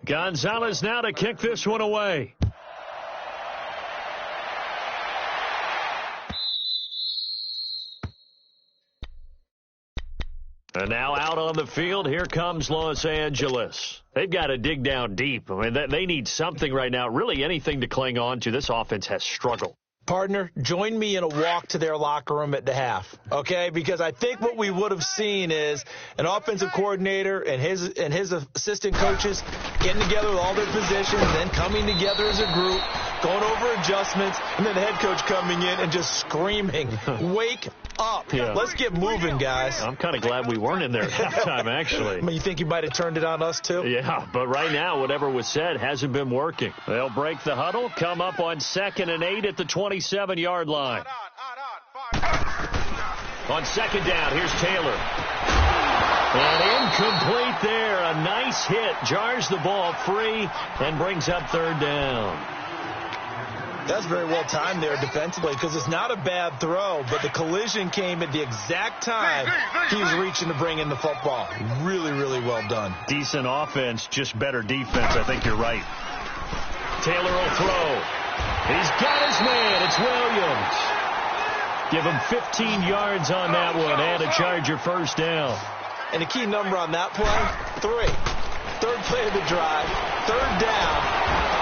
[SPEAKER 2] Gonzalez now to kick this one away. And now out on the field, here comes Los Angeles. They've got to dig down deep. I mean, they need something right now, really anything to cling on to. This offense has struggled.
[SPEAKER 3] Partner, join me in a walk to their locker room at the half, okay? Because I think what we would have seen is an offensive coordinator and his assistant coaches getting together with all their positions, then coming together as a group, going over adjustments, and then the head coach coming in and just screaming, wake up. Yeah. Let's get moving, guys.
[SPEAKER 2] I'm kind of glad we weren't in there at halftime, actually.
[SPEAKER 3] I mean, you think you might have turned it on us, too?
[SPEAKER 2] Yeah, but right now, whatever was said hasn't been working. They'll break the huddle, come up on 2nd and 8 at the 27-yard line. On second down, here's Taylor. And incomplete there. A nice hit. Jars the ball free and brings up third down.
[SPEAKER 3] That's very well timed there defensively because it's not a bad throw, but the collision came at the exact time he was reaching to bring in the football. Really, really well done.
[SPEAKER 2] Decent offense, just better defense. I think you're right. Taylor will throw. He's got his man. It's Williams. Give him 15 yards on that one and a Charger first down.
[SPEAKER 3] And the key number on that play, 3. Third play of the drive, third down.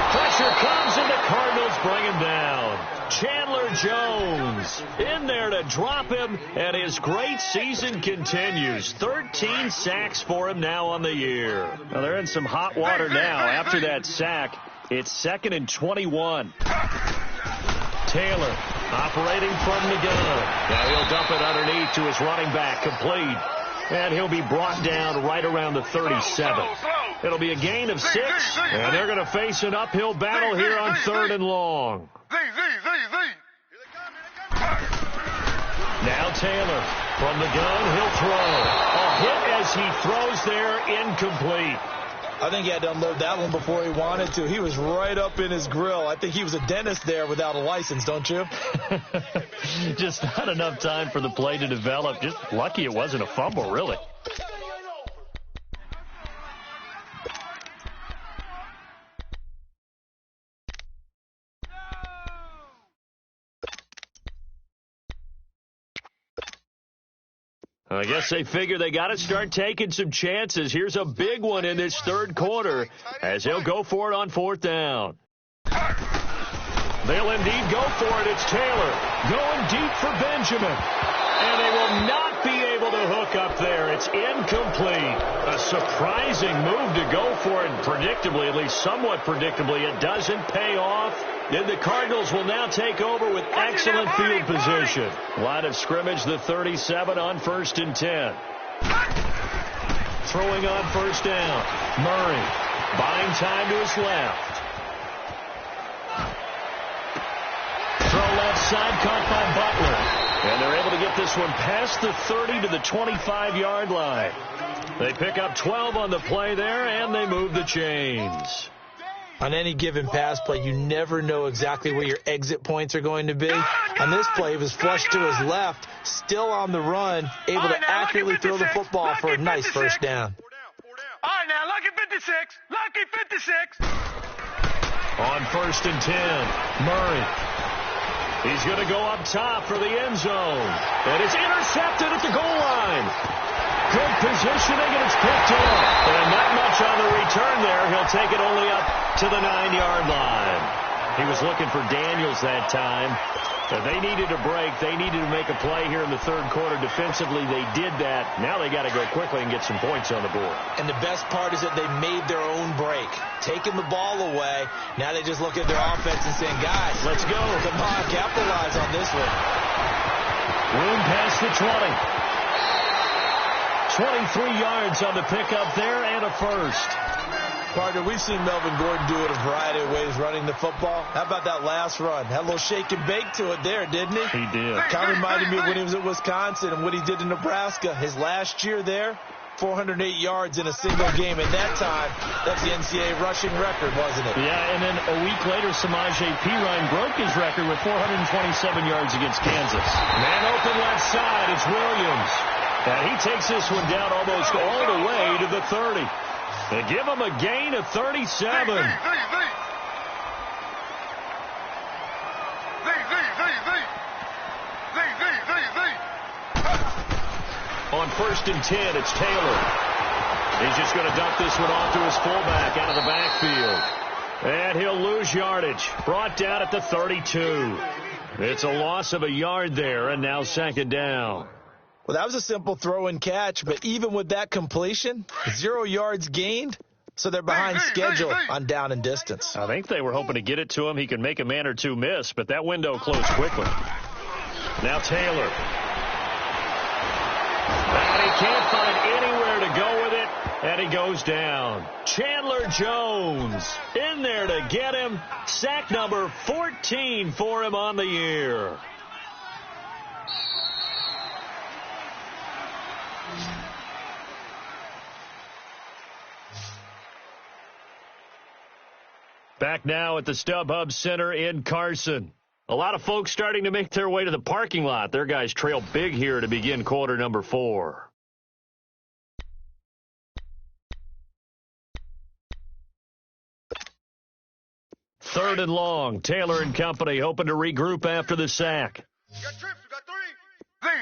[SPEAKER 2] Pressure comes and the Cardinals bring him down. Chandler Jones in there to drop him, and his great season continues. 13 sacks for him now on the year. Now they're in some hot water now. After that sack, it's 2nd and 21. Taylor operating from the gun. Now he'll dump it underneath to his running back, complete. And he'll be brought down right around the 37. It'll be a gain of 6, and they're going to face an uphill battle here on 3rd and long. Now Taylor from the gun, he'll throw. A hit as he throws there, incomplete.
[SPEAKER 3] I think he had to unload that one before he wanted to. He was right up in his grill. I think he was a dentist there without a license, don't you?
[SPEAKER 2] Just not enough time for the play to develop. Just lucky it wasn't a fumble, really. I guess they figure they got to start taking some chances. Here's a big one in this third quarter as they'll go for it on 4th down. They'll indeed go for it. It's Taylor going deep for Benjamin. And they will not be able to hook up there. It's incomplete. A surprising move to go for it. Predictably, at least somewhat predictably, it doesn't pay off. Then the Cardinals will now take over with excellent field position. Line of scrimmage, the 37 on 1st and 10. Throwing on 1st down. Murray buying time to his left. Throw left side, caught by Butler. And they're able to get this one past the 30 to the 25-yard line. They pick up 12 on the play there, and they move the chains.
[SPEAKER 3] On any given pass play, you never know exactly where your exit points are going to be. On this play, it was flushed to his left, still on the run, able to accurately throw the football for a nice first down.
[SPEAKER 4] All right, now, lucky 56. Lucky 56.
[SPEAKER 2] On 1st and 10, Murray. He's going to go up top for the end zone. And it's intercepted at the goal line. Good positioning, and it's picked off. And not much on the return there. He'll take it only up to the 9-yard line. He was looking for Daniels that time. But they needed a break. They needed to make a play here in the third quarter. Defensively, they did that. Now they got to go quickly and get some points on the board.
[SPEAKER 3] And the best part is that they made their own break. Taking the ball away. Now they just look at their offense and saying, guys, let's go. Come on, capitalize on this one.
[SPEAKER 2] Room past the 20. 23 yards on the pickup there and a first.
[SPEAKER 3] Partner, we've seen Melvin Gordon do it a variety of ways running the football. How about that last run? Had a little shake and bake to it there, didn't he?
[SPEAKER 2] He did.
[SPEAKER 3] Kind of reminded me of when he was at Wisconsin and what he did in Nebraska. His last year there, 408 yards in a single game. At that time, that's the NCAA rushing record, wasn't it?
[SPEAKER 2] Yeah, and then a week later, Samaje Perine broke his record with 427 yards against Kansas. Man open left side, it's Williams. And he takes this one down almost all the way to the 30. They give him a gain of 37. On 1st and 10, it's Taylor. He's just going to dump this one off to his fullback out of the backfield. And he'll lose yardage. Brought down at the 32. It's a loss of a yard there, and now 2nd down.
[SPEAKER 3] Well, that was a simple throw and catch, but even with that completion, 0 yards gained, so they're behind schedule on down and distance.
[SPEAKER 2] I think they were hoping to get it to him. He could make a man or two miss, but that window closed quickly. Now Taylor. And he can't find anywhere to go with it, and he goes down. Chandler Jones in there to get him. Sack number 14 for him on the year. Back now at the StubHub Center in Carson. A lot of folks starting to make their way to the parking lot. Their guys trail big here to begin quarter number 4. Third and long. Taylor and company hoping to regroup after the sack.
[SPEAKER 4] You got trips, you got 3.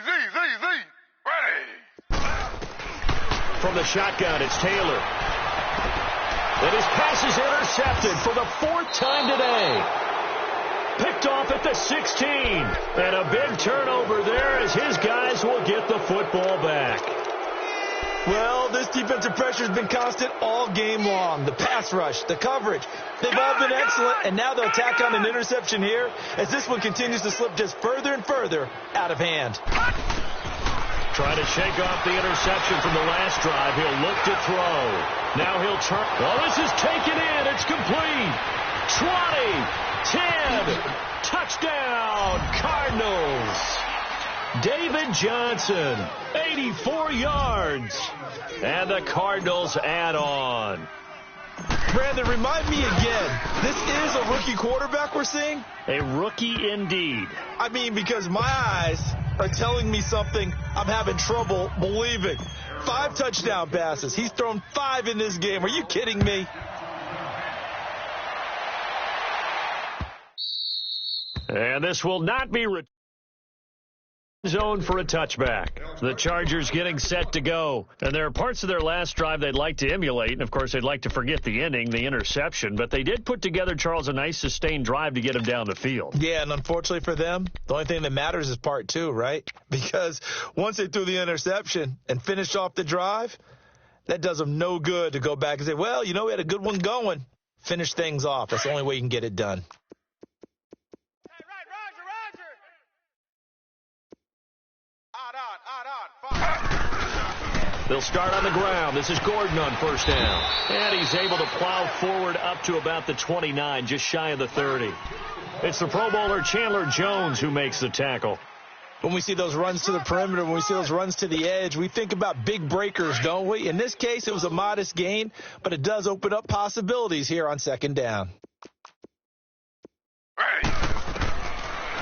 [SPEAKER 4] Z. Ready.
[SPEAKER 2] From the shotgun, it's Taylor. And his pass is intercepted for the 4th time today. Picked off at the 16. And a big turnover there as his guys will get the football back.
[SPEAKER 3] Well, this defensive pressure has been constant all game long. The pass rush, the coverage, they've all been excellent, and now they'll tack on an interception here as this one continues to slip just further and further out of hand.
[SPEAKER 2] Trying to shake off the interception from the last drive. He'll look to throw. Now he'll turn. Well, this is taken in. It's complete. 20, 10, touchdown, Cardinals. David Johnson, 84 yards. And the Cardinals add on.
[SPEAKER 3] Brandon, remind me again, this is a rookie quarterback we're seeing?
[SPEAKER 2] A rookie indeed.
[SPEAKER 3] I mean, because my eyes are telling me something I'm having trouble believing. 5 touchdown passes. He's thrown 5 in this game. Are you kidding me?
[SPEAKER 2] And this will not be zone for a touchback. The Chargers getting set to go. And there are parts of their last drive they'd like to emulate. And, of course, they'd like to forget the ending, the interception. But they did put together, Charles, a nice sustained drive to get him down the field.
[SPEAKER 3] Yeah, and unfortunately for them, the only thing that matters is part 2, right? Because once they threw the interception and finished off the drive, that does them no good to go back and say, well, you know, we had a good one going. Finish things off. That's the only way you can get it done.
[SPEAKER 2] They'll start on the ground. This is Gordon on 1st down. And he's able to plow forward up to about the 29, just shy of the 30. It's the Pro Bowler Chandler Jones who makes the tackle.
[SPEAKER 3] When we see those runs to the perimeter, when we see those runs to the edge, we think about big breakers, don't we? In this case, it was a modest gain, but it does open up possibilities here on 2nd down.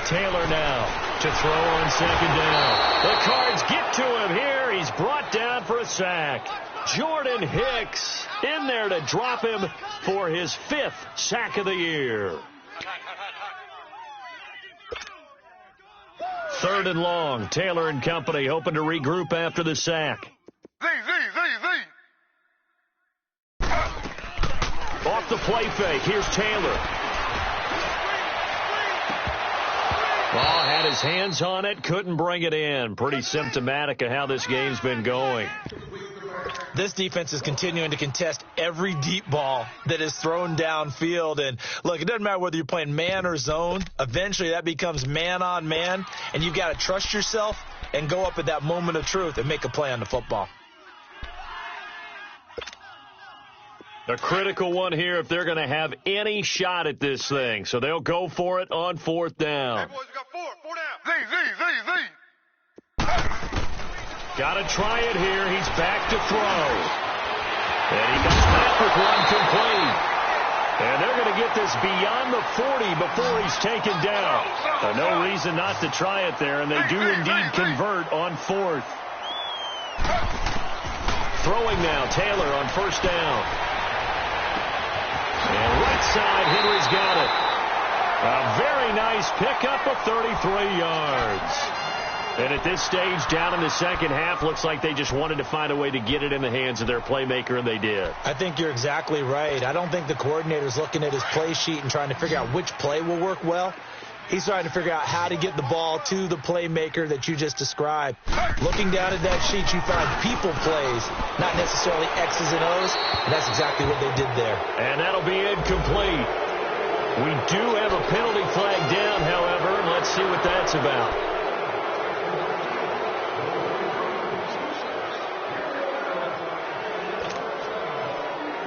[SPEAKER 2] Taylor now to throw on 2nd down. The Cards get to him here. He's brought down for a sack. Jordan Hicks in there to drop him for his 5th sack of the year. 3rd and long. Taylor and company hoping to regroup after the sack. Off the play fake. Here's Taylor. Oh, had his hands on it, couldn't bring it in. Pretty symptomatic of how this game's been going.
[SPEAKER 3] This defense is continuing to contest every deep ball that is thrown downfield. And, look, it doesn't matter whether you're playing man or zone. Eventually that becomes man on man, and you've got to trust yourself and go up at that moment of truth and make a play on the football.
[SPEAKER 2] A critical one here if they're going to have any shot at this thing. So they'll go for it on 4th down.
[SPEAKER 4] Hey, boys, we got 4 down. Z.
[SPEAKER 2] Got to try it here. He's back to throw. And he comes back with one complete. And they're going to get this beyond the 40 before he's taken down. No reason not to try it there, and they do indeed convert on 4th. Throwing now, Taylor on 1st down. And right side, Henry's got it. A very nice pickup of 33 yards. And at this stage, down in the second half, looks like they just wanted to find a way to get it in the hands of their playmaker, and they did.
[SPEAKER 3] I think you're exactly right. I don't think the coordinator's looking at his play sheet and trying to figure out which play will work well. He's trying to figure out how to get the ball to the playmaker that you just described. Looking down at that sheet, you find people plays, not necessarily X's and O's, and that's exactly what they did there.
[SPEAKER 2] And that'll be incomplete. We do have a penalty flag down, however, and let's see what that's about.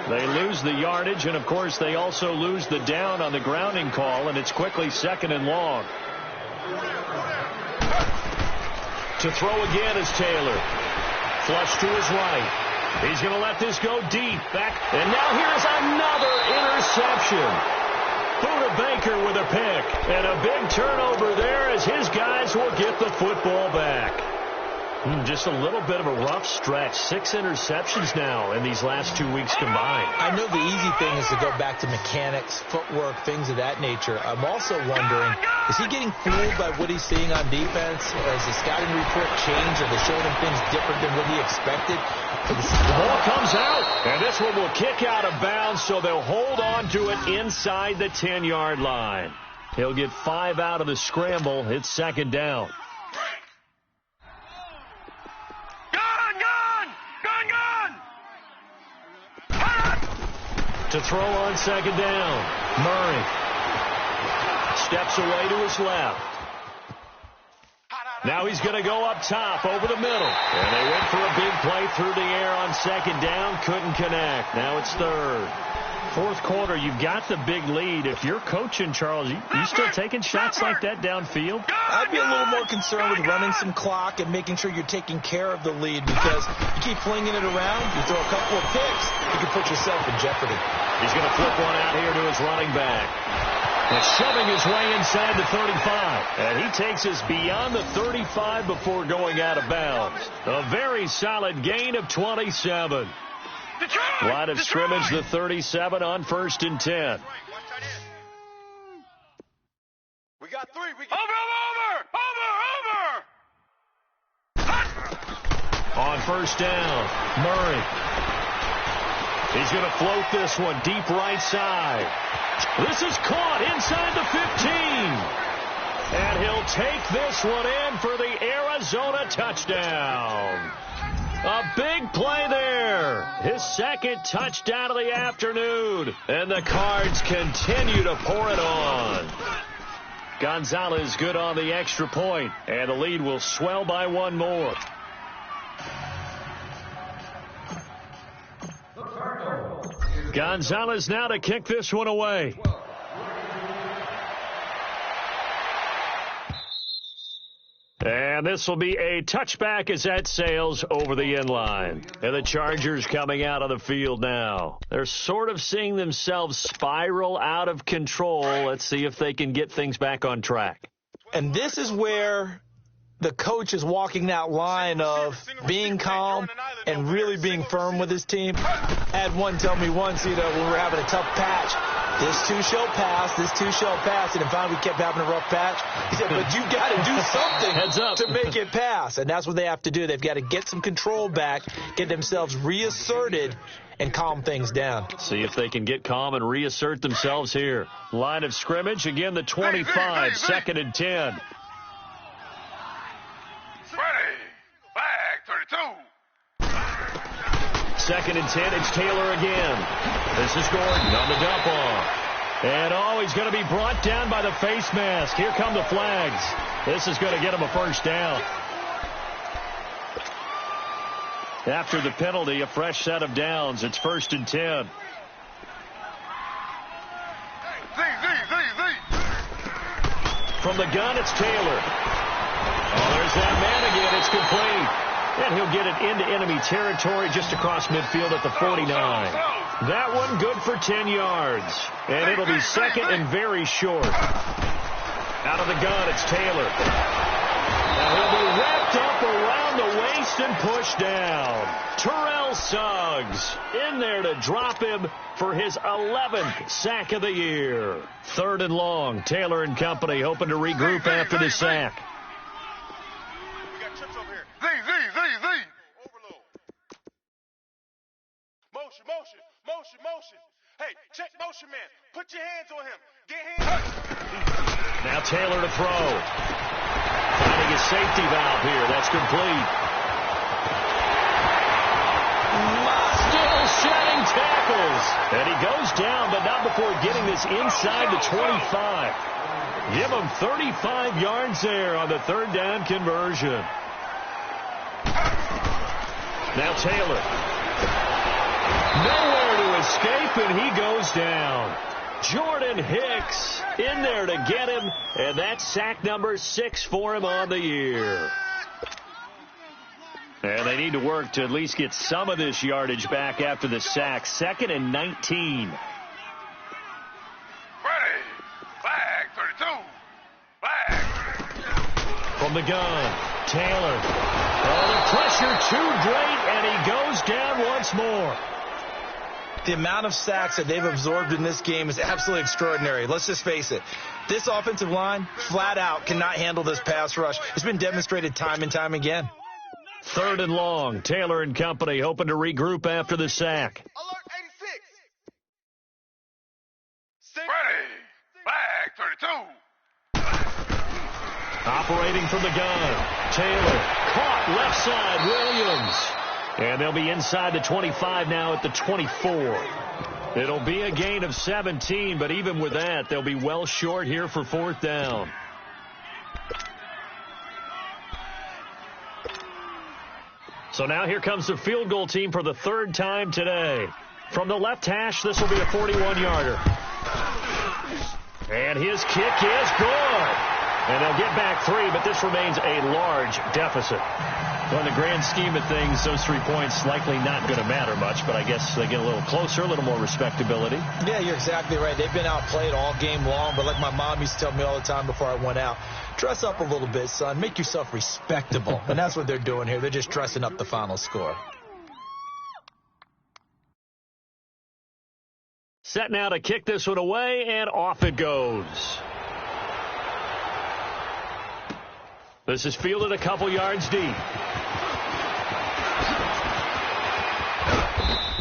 [SPEAKER 2] They lose the yardage, and, of course, they also lose the down on the grounding call, and it's quickly 2nd and long. To throw again is Taylor. Flush to his right. He's going to let this go deep. Back, and now here's another interception. Buda Baker with a pick, and a big turnover there as his guys will get the football back. Just a little bit of a rough stretch. 6 interceptions now in these last 2 weeks combined.
[SPEAKER 3] I know the easy thing is to go back to mechanics, footwork, things of that nature. I'm also wondering, is he getting fooled by what he's seeing on defense? Has the scouting report changed? Are they showing him things different than what he expected?
[SPEAKER 2] The ball comes out, and this one will kick out of bounds, so they'll hold on to it inside the 10-yard line. He'll get 5 out of the scramble. It's 2nd down. To throw on 2nd down. Murray steps away to his left. Now he's going to go up top over the middle. And they went for a big play through the air on 2nd down. Couldn't connect. Now it's 3rd. 4th quarter, you've got the big lead. If you're coaching, Charles, you still taking shots like that downfield?
[SPEAKER 3] I'd be a little more concerned with running some clock and making sure you're taking care of the lead, because you keep flinging it around, you throw a couple of picks, you can put yourself in jeopardy.
[SPEAKER 2] He's going to flip one out here to his running back. And shoving his way inside the 35. And he takes us beyond the 35 before going out of bounds. A very solid gain of 27. Line of scrimmage, the 37 on 1st and 10.
[SPEAKER 4] We got 3. Over!
[SPEAKER 2] On 1st down, Murray. He's going to float this one deep right side. This is caught inside the 15. And he'll take this one in for the Arizona touchdown. A big play there. His 2nd touchdown of the afternoon. And the Cards continue to pour it on. Gonzalez good on the extra point. And the lead will swell by 1 more. Gonzalez now to kick this one away. And this will be a touchback as that sails over the end line. And the Chargers coming out of the field now. They're sort of seeing themselves spiral out of control. Let's see if they can get things back on track.
[SPEAKER 3] And this is where the coach is walking that line of being calm and really being firm with his team. I had one tell me once, when we were having a tough patch, this too shall pass, this too shall pass. And finally we kept having a rough patch. He said, but you got to do something to make it pass. And that's what they have to do. They've got to get some control back, get themselves reasserted, and calm things down.
[SPEAKER 2] See if they can get calm and reassert themselves here. Line of scrimmage, again the 25, 2nd and 10. 2nd and 10. It's Taylor again. This is Gordon on the dump off. And, he's going to be brought down by the face mask. Here come the flags. This is going to get him a first down. After the penalty, a fresh set of downs. It's 1st and 10. From the gun, it's Taylor. There's that man again. It's complete. And he'll get it into enemy territory just across midfield at the 49. That one good for 10 yards. And it'll be 2nd and very short. Out of the gun, it's Taylor. Now he'll be wrapped up around the waist and pushed down. Terrell Suggs in there to drop him for his 11th sack of the year. 3rd and long. Taylor and company hoping to regroup after the sack.
[SPEAKER 4] We got trips over here. Z. Overload. Motion. Hey, check motion, man. Put your hands on him. Get hands.
[SPEAKER 2] Now Taylor to throw. Finding his safety valve here. That's complete. Still shedding tackles. And he goes down, but not before getting this inside the 25. Give him 35 yards there on the 3rd down conversion. Now Taylor. Nowhere to escape, and he goes down. Jordan Hicks in there to get him, and that's sack number 6 for him on the year. And they need to work to at least get some of this yardage back after the sack. 2nd and 19.
[SPEAKER 4] Ready. Flag, 32. Flag.
[SPEAKER 2] From the gun, Taylor. The pressure too great, and he goes down once more.
[SPEAKER 3] The amount of sacks that they've absorbed in this game is absolutely extraordinary. Let's just face it. This offensive line, flat out, cannot handle this pass rush. It's been demonstrated time and time again.
[SPEAKER 2] 3rd and long. Taylor and company hoping to regroup after the sack.
[SPEAKER 4] Alert 86. Ready. Flag, 32.
[SPEAKER 2] Operating from the gun. Taylor caught left side. Williams. And they'll be inside the 25 now at the 24. It'll be a gain of 17, but even with that, they'll be well short here for 4th down. So now here comes the field goal team for the 3rd time today. From the left hash, this will be a 41-yarder. And his kick is good. And they'll get back 3, but this remains a large deficit. Well, in the grand scheme of things, those 3 points likely not going to matter much, but I guess they get a little closer, a little more respectability.
[SPEAKER 3] Yeah, you're exactly right. They've been outplayed all game long, but like my mom used to tell me all the time before I went out, dress up a little bit, son. Make yourself respectable. And that's what they're doing here. They're just dressing up the final score.
[SPEAKER 2] Set now to kick this one away, and off it goes. This is fielded a couple yards deep.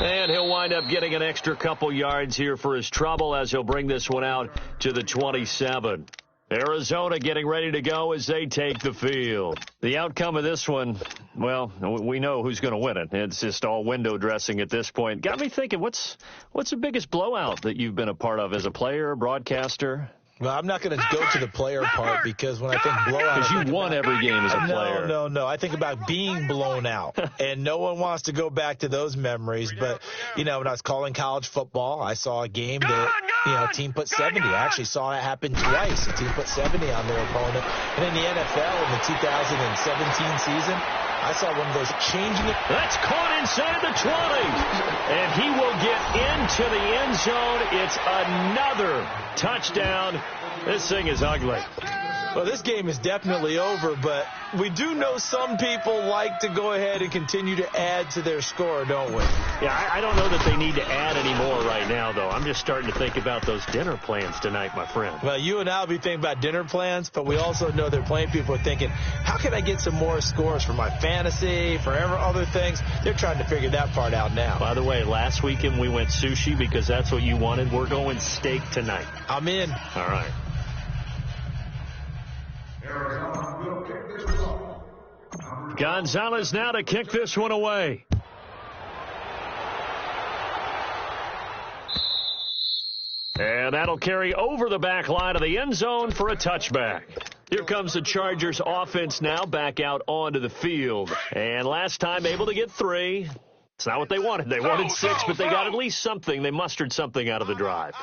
[SPEAKER 2] And he'll wind up getting an extra couple yards here for his trouble as he'll bring this one out to the 27. Arizona getting ready to go as they take the field. The outcome of this one, well, we know who's going to win it. It's just all window dressing at this point. Got me thinking, what's the biggest blowout that you've been a part of as a player, broadcaster?
[SPEAKER 3] Well, I'm not going to go to the player part because when I think blowout...
[SPEAKER 2] Because you won every game as a player.
[SPEAKER 3] No. I think about being blown out. And no one wants to go back to those memories. But, when I was calling college football, I saw a game that, a team put 70. I actually saw it happen twice. A team put 70 on their opponent. And in the NFL in the 2017 season, I saw one of those changing it.
[SPEAKER 2] That's caught inside the 20. And he will get into the end zone. It's another touchdown. This thing is ugly.
[SPEAKER 3] Well, this game is definitely over, but we do know some people like to go ahead and continue to add to their score, don't we?
[SPEAKER 2] Yeah, I don't know that they need to add any more right now, though. I'm just starting to think about those dinner plans tonight, my friend.
[SPEAKER 3] Well, you and I will be thinking about dinner plans, but we also know they're playing people are thinking, how can I get some more scores for my fantasy, for other things? They're trying to figure that part out now.
[SPEAKER 2] By the way, last weekend we went sushi because that's what you wanted. We're going steak tonight.
[SPEAKER 3] I'm in.
[SPEAKER 2] All right. Gonzalez now to kick this one away. And that'll carry over the back line of the end zone for a touchback. Here comes the Chargers offense now back out onto the field. And last time able to get 3. It's not what they wanted. They wanted 6, but they got at least something. They mustered something out of the drive.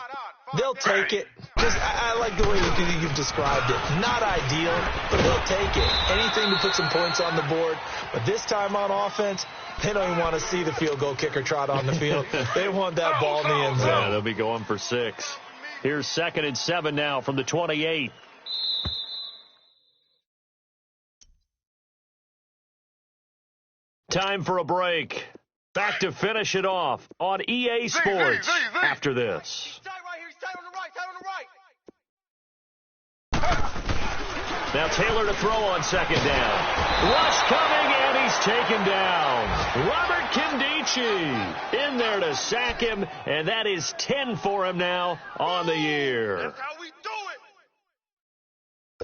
[SPEAKER 3] They'll take it. I like the way you've described it. Not ideal, but they'll take it. Anything to put some points on the board. But this time on offense, they don't even want to see the field goal kicker trot on the field. They want that ball in the end zone.
[SPEAKER 2] Yeah, they'll be going for 6. Here's 2nd and 7 now from the 28. Time for a break. Back to finish it off on EA Sports after this. Now Taylor to throw on 2nd down. Rush coming, and he's taken down. Robert Kimdichie in there to sack him, and that is 10 for him now on the year.
[SPEAKER 4] That's how we do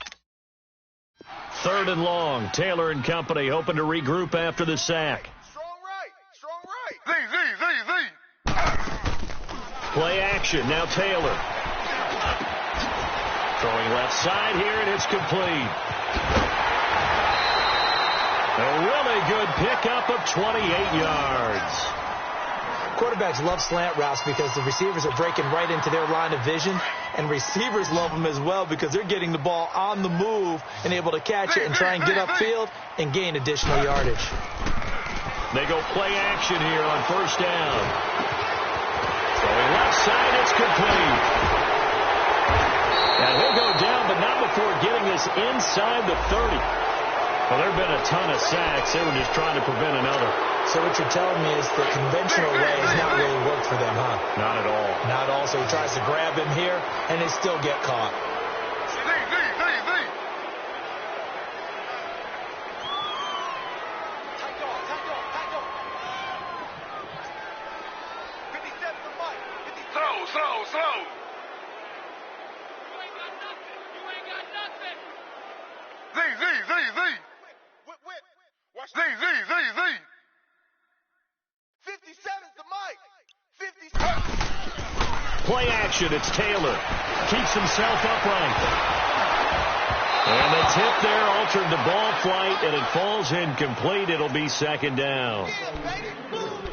[SPEAKER 4] it.
[SPEAKER 2] 3rd and long. Taylor and company hoping to regroup after the sack.
[SPEAKER 4] Strong right. Z.
[SPEAKER 2] Play action. Now Taylor. Throwing left side here, and it's complete. A really good pickup of 28 yards.
[SPEAKER 3] Quarterbacks love slant routes because the receivers are breaking right into their line of vision, and receivers love them as well because they're getting the ball on the move and able to catch it and try and get upfield and gain additional yardage.
[SPEAKER 2] They go play action here on 1st down. Throwing left side, it's complete. And he'll go down, but not before getting this inside the 30. Well, there have been a ton of sacks. They were just trying to prevent another.
[SPEAKER 3] So what you're telling me is the conventional way has not really worked for them, huh?
[SPEAKER 2] Not at all.
[SPEAKER 3] Not at all. So he tries to grab him here, and they still get caught.
[SPEAKER 4] Slow. Z. Watch Z. 57's the mic. 57.
[SPEAKER 2] Play action. It's Taylor. Keeps himself upright. And the tip there altered the ball flight, and it falls incomplete. It'll be 2nd down.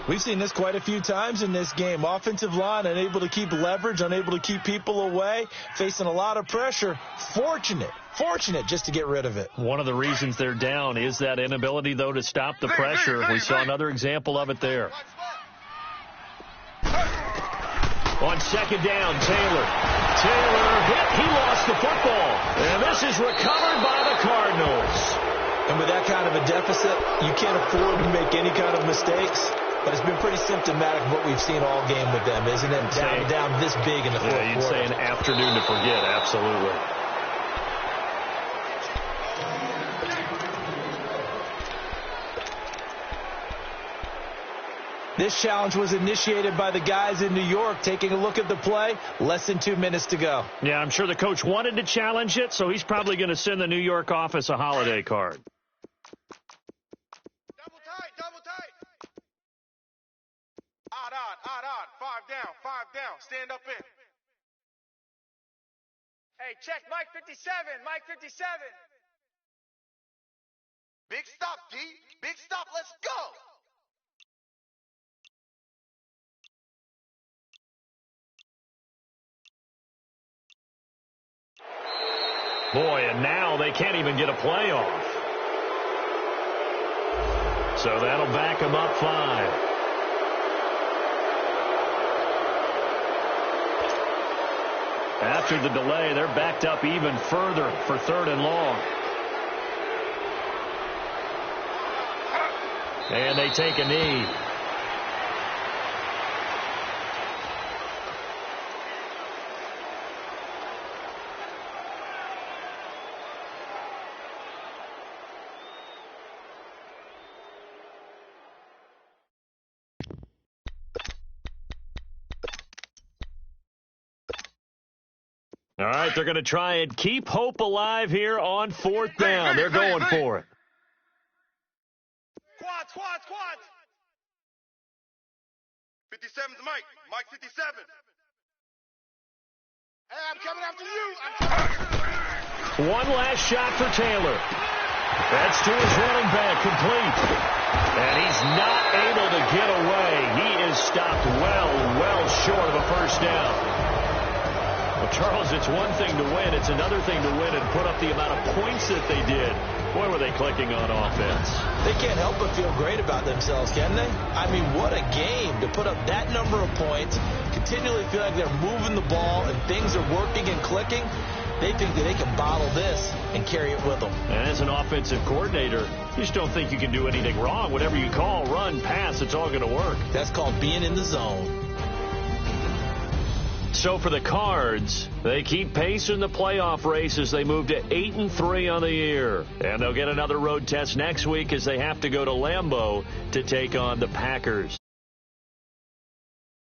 [SPEAKER 3] We've seen this quite a few times in this game. Offensive line unable to keep leverage, unable to keep people away, facing a lot of pressure. Fortunate just to get rid of it.
[SPEAKER 2] One of the reasons they're down is that inability, though, to stop the pressure. We saw another example of it there. On 2nd down, Taylor hit. He lost the football. And this is recovered by the Cardinals.
[SPEAKER 3] And with that kind of a deficit, you can't afford to make any kind of mistakes. But it's been pretty symptomatic of what we've seen all game with them, isn't it? Down this big in the fourth quarter.
[SPEAKER 2] Yeah, you'd say an afternoon to forget, absolutely.
[SPEAKER 3] This challenge was initiated by the guys in New York. Taking a look at the play, less than 2 minutes to go.
[SPEAKER 2] Yeah, I'm sure the coach wanted to challenge it, so he's probably going to send the New York office a holiday card.
[SPEAKER 4] Double tight. Odd. 5 down. Stand up in.
[SPEAKER 5] Hey, check Mike 57.
[SPEAKER 4] Big stop, D. Big stop. Let's go.
[SPEAKER 2] Boy, and now they can't even get a play off. So that'll back them up 5. After the delay, they're backed up even further for 3rd and long. And they take a knee. All right, they're going to try and keep hope alive here on 4th down. They're going for it.
[SPEAKER 4] Quads. 57's Mike. Mike 57. Hey, I'm coming after you.
[SPEAKER 2] One last shot for Taylor. That's to his running back, complete. And he's not able to get away. He is stopped well short of a first down. Well, Charles, it's one thing to win. It's another thing to win and put up the amount of points that they did. Boy, were they clicking on offense.
[SPEAKER 3] They can't help but feel great about themselves, can they? I mean, what a game to put up that number of points, continually feel like they're moving the ball and things are working and clicking. They think that they can bottle this and carry it with them.
[SPEAKER 2] And as an offensive coordinator, you just don't think you can do anything wrong. Whatever you call, run, pass, it's all going to work.
[SPEAKER 3] That's called being in the zone.
[SPEAKER 2] So for the Cards, they keep pace in the playoff race as they move to 8-3 on the year. And they'll get another road test next week as they have to go to Lambeau to take on the Packers.